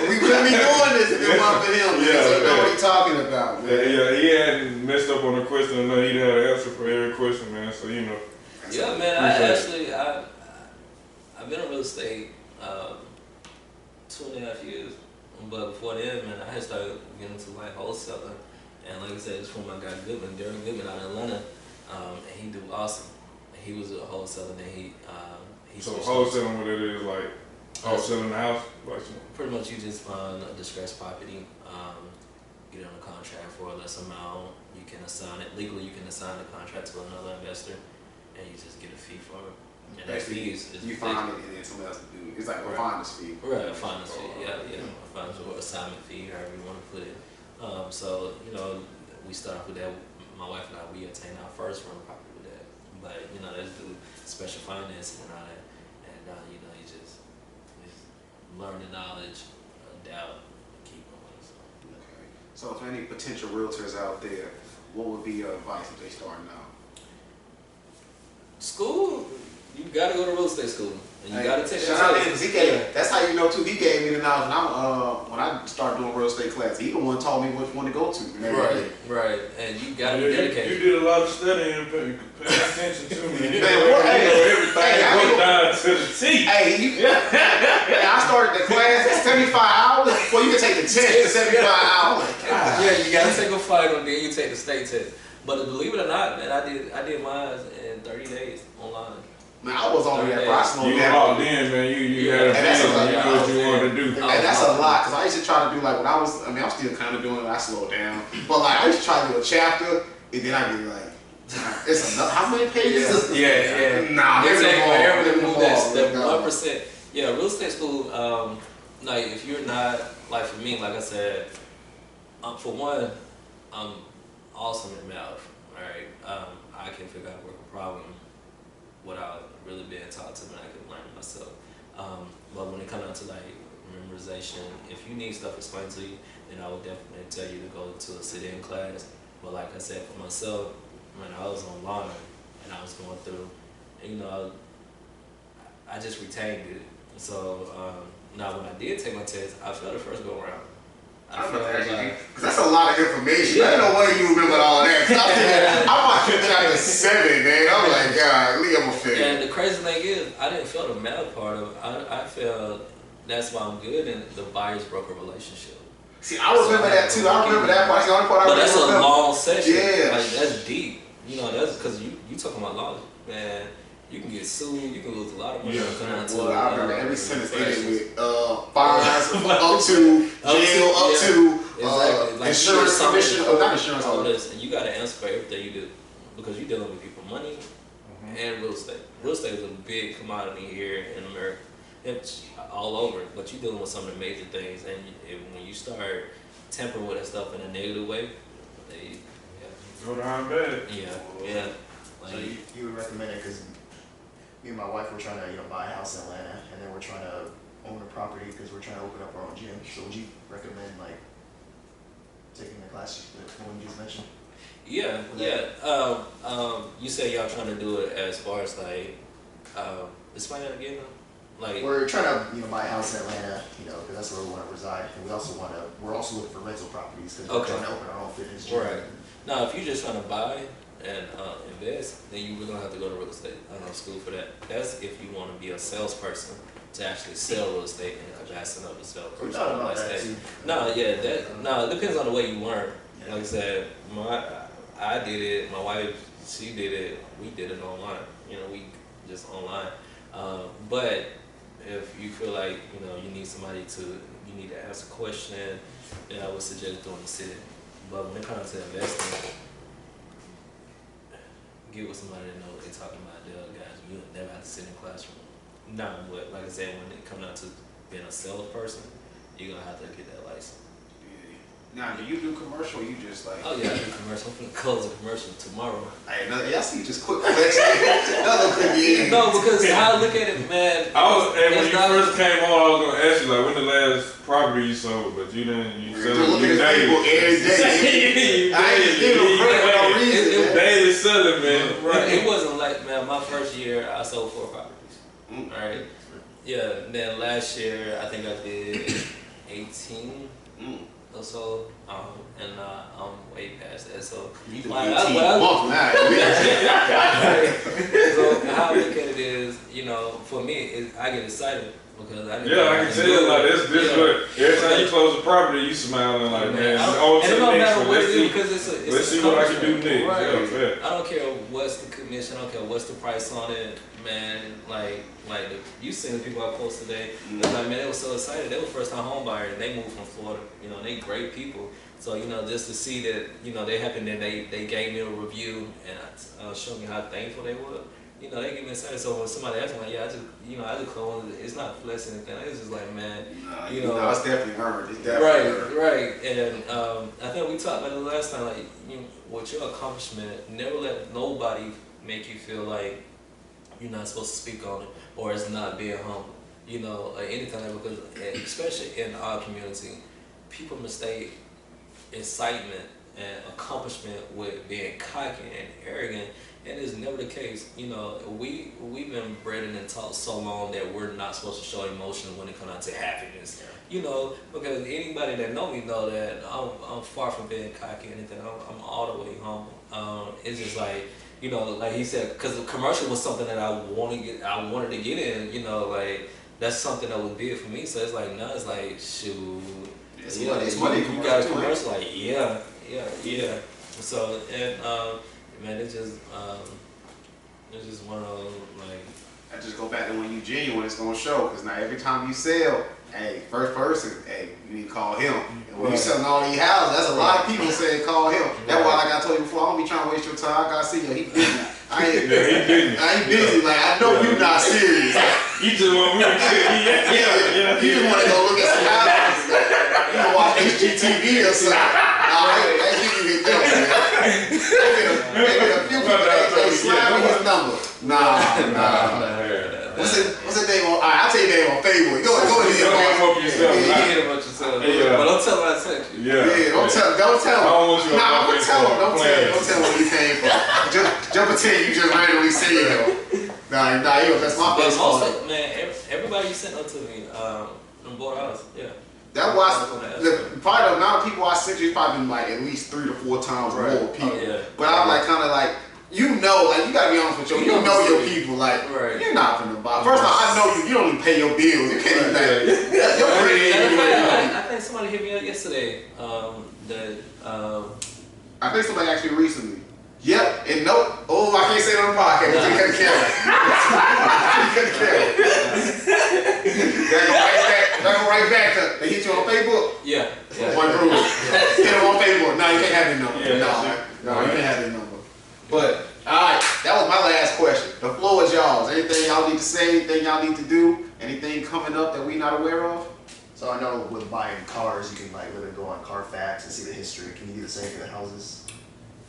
We couldn't be doing this if it wasn't for him. Yeah, so you know what he's talking about, man. Yeah, he hadn't messed up on a question. I know he'd have an answer for every question, man. So Yeah, man. I've been in real estate 2.5 years, but before then, man, I had started getting into like wholesaling, and like I said, it's from my guy Durham Goodman out of Atlanta, and he do awesome. He was a wholesaler, and he so wholesaling, what it is like wholesaling the house, pretty much you just find a distressed property, get on a contract for a less amount. You can assign it legally. You can assign the contract to another investor, and you just get a fee for it. And that fee is you find it and then someone else do it. It's like a finder's fee. Right, a finder's fee. Yeah, a finder's or assignment fee, however you want to put it. So we start off with that. My wife and I, we obtain our first rental property with that. But let's do special financing and all that, and you just learn the knowledge, adapt, and keep going. So. Okay. So if any potential realtors out there, what would be your advice if they start now? School, you gotta go to real estate school, and you gotta take shout out because he gave. That's how you know too. He gave me the knowledge. And when I started doing real estate class, he the one told me which one to go to. Right, and you gotta be dedicated. You did a lot of studying and paying attention to me. Man, everything goes down to the teeth. Hey, I started the class at 75 hours before you can take the test at 75 hours. Yeah, you gotta take a final, then you take the state test. But believe it or not, man, I did mine in 30 days online. Man, I was on that, bro. I slowed You down. locked in, man. You had a that's plan. a You lot. knew what you wanted to do. And that's a lot, because I used to try to do like when I was, I'm still kind of doing it, I slowed down. But like, I used to try to do a chapter, and then I'd be like, it's enough, how many pages is this? Yeah. Nah, They take forever to move that that 1%. Yeah, real estate school, like if you're not, like for me, like I said, for one, I'm awesome at math, right? I can figure out work a problem without really being taught to me. I can learn it myself. But when it comes down to like memorization, if you need stuff explained to you, then I would definitely tell you to go to a sit-in class. But like I said, for myself, when I was online and I was going through, you know, I just retained it. So now when I did take my test, I failed the first go around. Cause that's a lot of information. I don't know why you remember all that. I'm like chapter 7, man. I'm like, God, Lee, I'm a fail. And the crazy thing is, I didn't fail the math part of it. I felt that's why I'm good in the buyer's broker relationship. See, I remember that too. I remember that part. That's the only part I remember. But that's a long session. Yeah. Like that's deep. You know, that's because you talking about law, man. You can get sued. You can lose a lot of money. Well, I remember every sentence ended with fines up to jail, up to exactly. insurance commission, not insurance. All this, and you got to answer for everything you do because you're dealing with people, money, and real estate. Real estate is a big commodity here in America. It's all over, but you're dealing with some of the major things, and when you start tampering with that stuff in a negative way, Go down bad. Yeah. Like, So you would recommend it because me and my wife were trying to buy a house in Atlanta, and then we're trying to own a property because we're trying to open up our own gym. So would you recommend like taking the class that one you just mentioned? Yeah. You say y'all trying to do it as far as like, explain that again. Like We're trying to buy a house in Atlanta, because that's where we want to reside, and we're also looking for rental properties because we're trying to open our own fitness gym. Right. Now, if you're just trying to buy and invest, then you're gonna have to go to real estate school for that. That's if you want to be a salesperson to actually sell real estate in the capacity of a salesperson. We thought about that too. It depends on the way you learn. Yeah. Like I said, I did it. My wife, she did it. We did it online. We just online. But if you feel like you need somebody you need to ask a question, then I would suggest doing the sit-in. But when it comes to investing, get with somebody that knows what they're talking about. Guys, you never have to sit in a classroom. No, but like I said, when it comes down to being a salesperson, you're gonna have to get that license. Now, do you do commercial or you just like... Oh yeah, I do commercial. I'm gonna close a commercial tomorrow. Hey, y'all see just quick flexing. Another quick in. No, because I look at it, man. When you first came on, I was gonna ask you when the last property you sold, but you didn't. You You're selling. looking at people every day. I ain't just giving them credit for no reason. Daily selling, man. Right. It wasn't like, man, my first year I sold 4 properties. All right. Yeah. Then last year I think I did 18. Or so, and I'm way past that. So, you do 18 months now. So how I look at it is, for me, I get excited because I can tell every time you close a property, you smiling like, man. And it don't matter what it is because it's let's see what I can do next. Right. I don't care what's the commission. I don't care what's the price on it, man. Like you seen the people I posted today. It's like, man, they were so excited. They were first time home buyers. And they moved from Florida. They great people. So just to see that they happened and they gave me a review and showed me how thankful they were. They get me excited. So when somebody asks me, I just close. It's not flexing anything. It's just like, man, it's definitely earned. It's definitely earned. Right. And I think we talked about it last time. Like, with your accomplishment, never let nobody make you feel like you're not supposed to speak on it or it's not being humble. Anything like because especially in our community, people mistake excitement and accomplishment with being cocky and arrogant, and it's never the case. We've been bred and taught so long that we're not supposed to show emotion when it comes down to happiness. Because anybody that know me know that I'm far from being cocky or anything. I'm all the way humble. It's just like you know, like he said, because the commercial was something that I wanted to get in, you know, like that's something that was big for me. So it's like now it's like shoot, It's money. You got a commercial, like yeah. So and man, it's just one of those like. I just go back to when you genuine, it's gonna show. Cause now every time you sell, hey, first person, hey, you need to call him. And when you selling all these houses, that's a lot of people saying call him. That's why, like I told you before, I don't be trying to waste your time. I gotta see you. He busy. I ain't busy. Like I know you not serious. You just want me to Yeah. You just want to go look at some houses. You can watch HGTV or something. I think you can do it. Maybe a few people that slide me his number. Nah. What's the name on? I'll tell you the name on Facebook. Go ahead. About yourself. But don't tell him I sent you. Don't tell him. I'm gonna tell him. Don't tell him where he came from. Just pretend you just randomly see him. Nah, that's my best part. Man, everybody you sent up to me, bought a house. Yeah. That was probably the amount of people I sent you probably been like at least 3 to 4 times more people. Oh, yeah. But I'm like kind of like. You know, like you gotta be honest with you. You know your people, like you're not finna buy. First of all, I know you. You don't even pay your bills. You can't even pay. Your credit. I think somebody hit me up yesterday. I think somebody actually recently. Yep, and nope. Oh, I can't say it on the podcast. You cut the camera. That go right back to. They hit you on Facebook. Yeah. One rule. Hit them on Facebook. No, you can't have their number. No, you can't have their number. But, alright, that was my last question. The floor is y'all's. Anything y'all need to say, anything y'all need to do, anything coming up that we not aware of? So I know with buying cars, you can like literally go on Carfax and see the history. Can you do the same for the houses?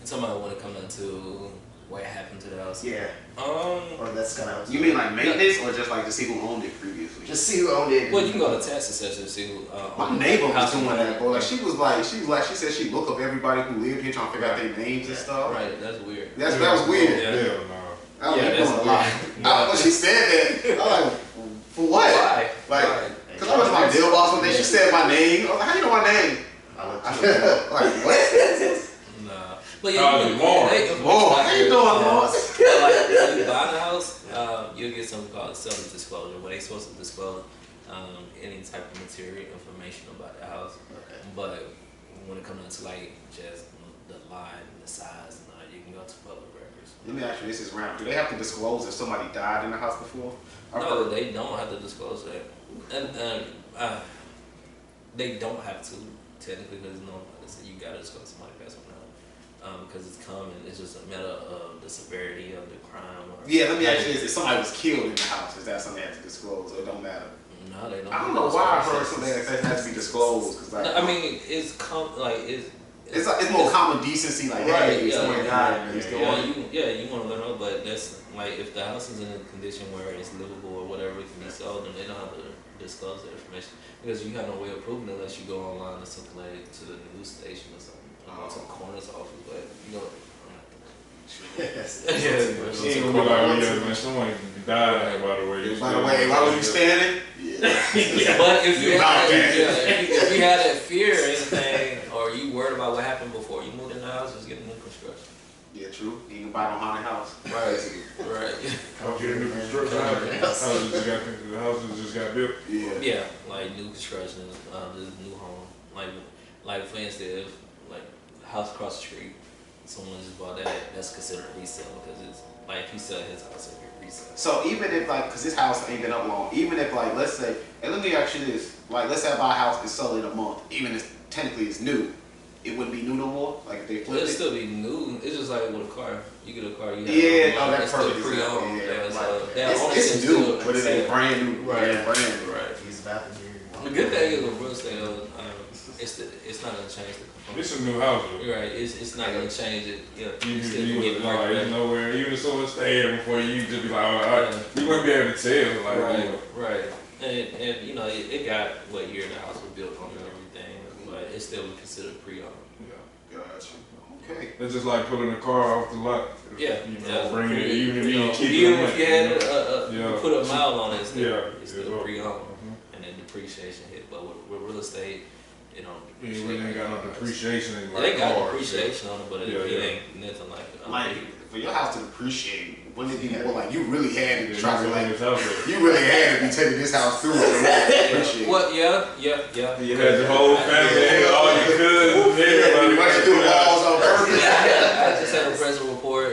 Somebody want to come into what happened to the house? Yeah. Or that's kind of. You mean like maintenance, or just like to see who owned it previously? Just see who owned it. Well, you can go to tax assessor and see who. My neighbor was doing that, bro. Like she said she looked up everybody who lived here, trying to figure out their names and stuff. Right, that's weird. That was weird. Yeah, no. That was doing a lot. When she said that, I was like, for what? Why? Like, because I was my deal boss one day. She said my name. I was like, how you know my name? Like what? But yeah, how you doing, Lawrence? Like when you buy the house, you'll get something called seller's disclosure, where they supposed to disclose any type of material information about the house. Okay. But when it comes down to like just the line, the size, you can go to public records. Let me ask you, this is round. Do they have to disclose if somebody died in the house before? No, they don't have to disclose that, and they don't have to technically, because you gotta disclose somebody passed away. Because it's common, it's just a matter of the severity of the crime. Yeah, let me ask you this: if somebody was killed in the house, is that something they have to disclose, or it don't matter? No, they don't. I don't know why I heard something that has to be disclosed. Cause like, I mean, it's more common decency, like hey, someone died. You want to let them know, but that's like if the house is in a condition where it's livable or whatever, it can be sold, then they don't have to disclose that information because you have no way of proving it unless you go online or something like to the news station or something. To the coroner's office, but you know. She ain't gonna be like, oh yeah, man, someone died, by the way. By the way, why was you standing? But if you had that fear or anything, or you worried about what happened before you moved in the house, just get a new construction. Yeah, true. You can buy no haunted house. Right. I'll get a new construction. The houses just got built. Yeah, like new construction, just new home. Like for instance, if house across the street, someone just bought that, that's considered resale because it's like if he sell his house, it'll be resale. So even if like, cause this house ain't been up long, even if like, let's say, and let me ask you this, like let's say I buy a house and sell it in a month, even if technically it's new, it wouldn't be new no more? Like if they flipped it? It'll still be new, it's just like with a car. You get a car, you have that's perfect. Pre-owned. It's new, but it ain't brand new. Right. Brand new. Right. He's about to hear. The good thing is with real estate, it's not gonna change the component. It's a new house. Right, it's not gonna change it. Yeah, you get like it's nowhere. Even if someone stayed there before, you just be like, you wouldn't be able to tell. Like, right. And you know, it got what year the house was built on and everything, but it's still considered pre-owned. Yeah, gotcha. Okay. It's just like pulling a car off the lot. Yeah. Bringing it, even if you keep even if you had put a mile on it, it's still pre-owned, and then depreciation hit. But with real estate, you know, it ain't got no depreciation. They got depreciation on it, but it ain't nothing like for your house to depreciate, wouldn't it be more like you really had to try to like, house. you really had to be taking this house through it to depreciate? Well, yeah. You had the whole family, all your cousins, everybody. Running through the walls on purpose. I just had an appraisal report.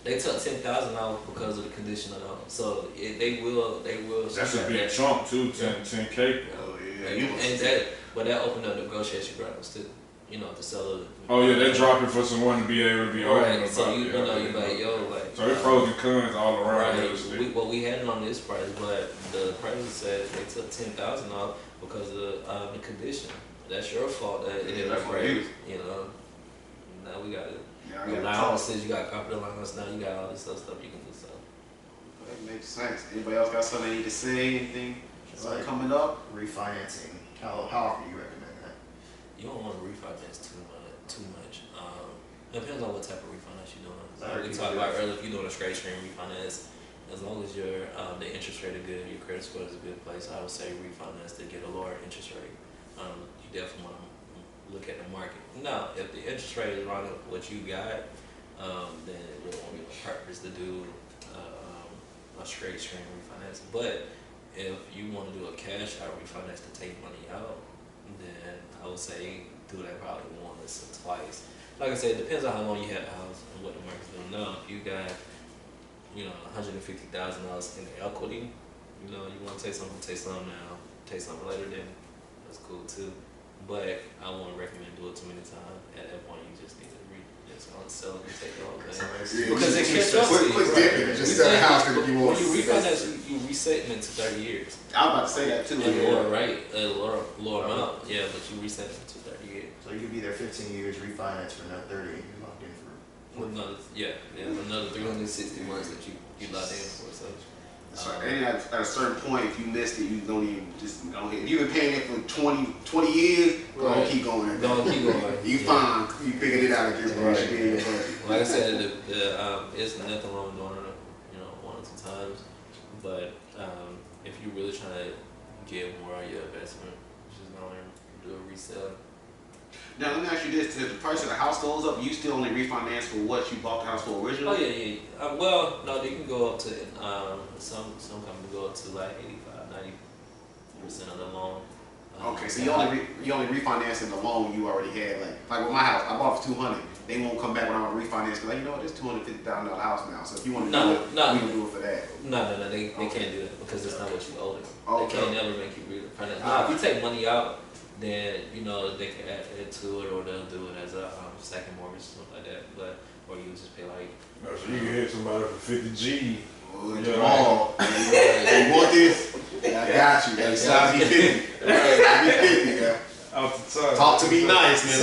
They took $10,000 off because of the condition of the home. So they will. That's a big chunk too, 10K. Oh yeah. But that opened up negotiation grounds too. You know, the seller. Oh yeah, they drop it for someone to be able to be open Right. about So it. you know, you like, yo, like. So it's pros and cons all around. Right. We had it on this price, but the price said they took $10,000 off because of the condition. That's your fault that it didn't upgrade. You know. Now we got it. Yeah, Allowances, you got property allowance. Now you got all this other stuff you can do. So. That makes sense. Anybody else got something they need to say? Anything Like coming up? refinancing. How often do you recommend that? You don't want to refinance too much. It depends on what type of refinance you're doing. Like we talked about earlier, if you're doing a straight stream refinance, as long as your the interest rate is good, your credit score is a good place, I would say refinance to get a lower interest rate. You definitely want to look at the market. Now, if the interest rate is wrong with what you got, then it really won't be a purpose to do a straight stream refinance. But if you want to do a cash out refinance to take money out, then I would say do that probably once or twice. Like I said, it depends on how long you had the house and what the market's doing now. If you got, $150,000 in the equity, you want to take some now, take something later, then that's cool too. But I wouldn't recommend do it too many times. At that point, you just need to sell it and take it all day. Because it catch up to you. Quit dipping and just sell the house because you want. When you refinance, you reset it into 30 years. I was about to say that too. Lower amount, yeah, but you reset it to 30 years. So you could be there 15 years, refinance for another 30, and you're locked in for. With another 360 months that you locked in for. So. And at a certain point, if you missed it, you don't even just go ahead. If you've been paying it for 20 years, go on, keep going. You fine. You figured it out again. Right. Like I said, it's nothing wrong with doing it, 1 or 2 times. But if you're really trying to get more out of your investment, just go and do a resale. Now let me ask you this: if the price of the house goes up, you still only refinance for what you bought the house for originally? Oh yeah. Well, no, they can go up to some companies go up to like 85-90% of the loan. Okay, so you only refinancing the loan you already had. Like with my house, I bought for $200. They won't come back when I refinance. Like, this $250,000 house now. So if you want to do it, we can do it for that. No, they can't do it because it's not what you owe them. Okay. They can't never make you refinance. Now, if you take money out, then they can add it to it, or they'll do it as a second mortgage, something like that. Or you just pay like. No, so you can hit somebody for 50 G. Jamal, you want this? I got you. That's size be 50. Right, be 50. Yeah. Off the top. Talk to me nice, man.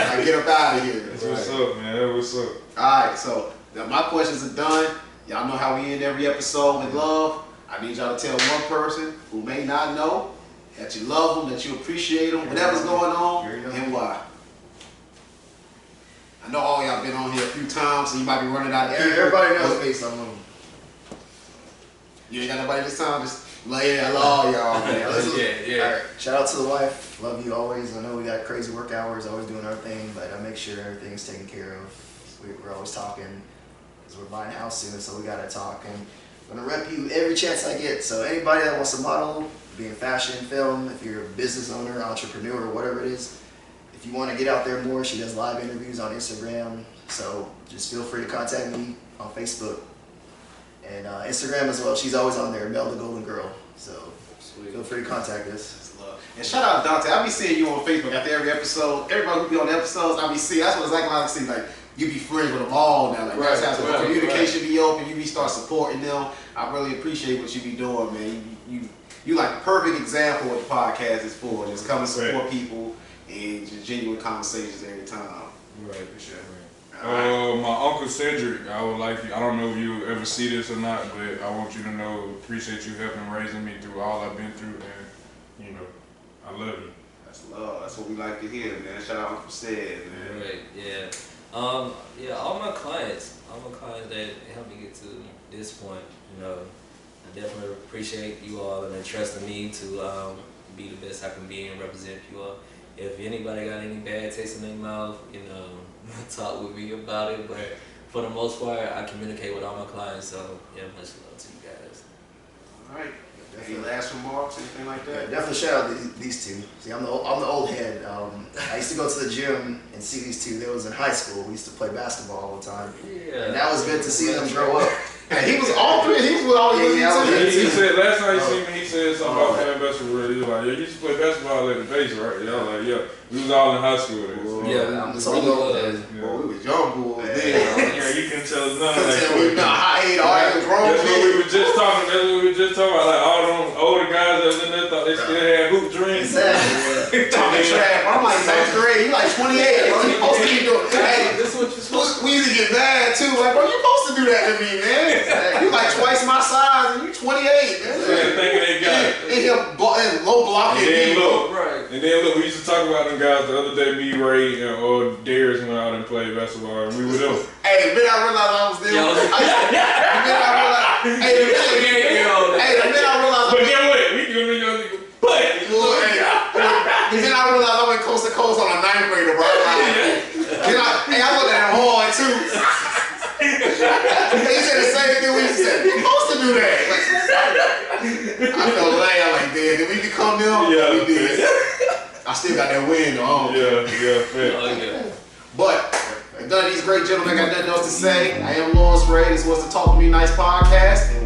I get up out of here. That's what's up, man. That's what's up. All right, so my questions are done. Y'all know how we end every episode with love. I need y'all to tell one person who may not know that you love them, that you appreciate them, whatever's going on, and why. I know all y'all been on here a few times, so you might be running out of people. Everybody knows me, some of them. You ain't got nobody this time? Just lay it. I love y'all, man. Yeah. All right, shout out to the wife. Love you always. I know we got crazy work hours, always doing our thing, but I make sure everything's taken care of. We're always talking because we're buying a house soon, so we gotta talk. And I'm gonna rep you every chance I get. So anybody that wants to model, be in fashion, film, if you're a business owner, entrepreneur, whatever it is, if you want to get out there more, she does live interviews on Instagram. So just feel free to contact me on Facebook and Instagram as well. She's always on there, Mel the Golden Girl. So feel free to contact us. And shout out Dante. I be seeing you on Facebook after every episode. Everybody who be on the episodes, I be seeing. That's what it's like when I see like you be friends with them all now. Like that's how the communication be open. You be start supporting them. I really appreciate what you be doing, man. You like the perfect example of what the podcast is for. Just come and support people and just genuine conversations every time. Right, for sure. My Uncle Cedric, I don't know if you ever see this or not, but I want you to know, appreciate you helping raising me through all I've been through, and I love you. That's love. That's what we like to hear, man. Shout out Uncle Ced, man. Right, yeah. All my clients that helped me get to this point, I definitely appreciate you all and trusting me to be the best I can be and represent you all. If anybody got any bad taste in their mouth, talk with me about it, but for the most part, I communicate with all my clients. So yeah, much love to you guys. All right. Any last remarks, anything like Yeah, that? definitely shout out these two. See, I'm the old head. I used to go to the gym and see these two. They was in high school. We used to play basketball all the time. Yeah. And that was good to see them grow up. And he was all three. He was with all Yeah, three. He said last time he seen me, he said something about playing basketball. He was like, "Yeah, you used to play basketball at the base, right?" Yeah, I was like, "Yeah." We was all in high school then. So. Yeah, I'm just we old was. head. Boy, we was young boys then. Yeah, you can tell us none of that. Tell me now, I ain't all that grown That's what we men. were just talking. That's what we were just talking about. Like all them older guys that was in there thought they still had hoop dreams. Exactly. Talking trash. I'm like 10th grade. You like 28. Bro. You supposed to be doing. Hey, This is what you're supposed we used to get mad too. Like, bro, you supposed to do that to me, man. You like twice my size and you 28. Man. They're thinking they got it. In here, low blocking. And then look, Right. and then look, we used to talk about them guys the other day. Me, Ray, or Darius went out and played basketball, and we were them. Hey, the minute I realized I was there, Yo. the minute I realized, the minute I realized, But then what? We give them your nigga, but the minute I realized I went coast to coast on a 9th grader, bro. I looked at him hard too. He said the same thing we said. You're supposed to do that. I felt like, did we become them? Yeah, we did. I still got that win though. yeah, fair. Oh yeah. But none of these great gentlemen got nothing else to say. I am Lawrence Ray. This was the Talk to Me Nice podcast.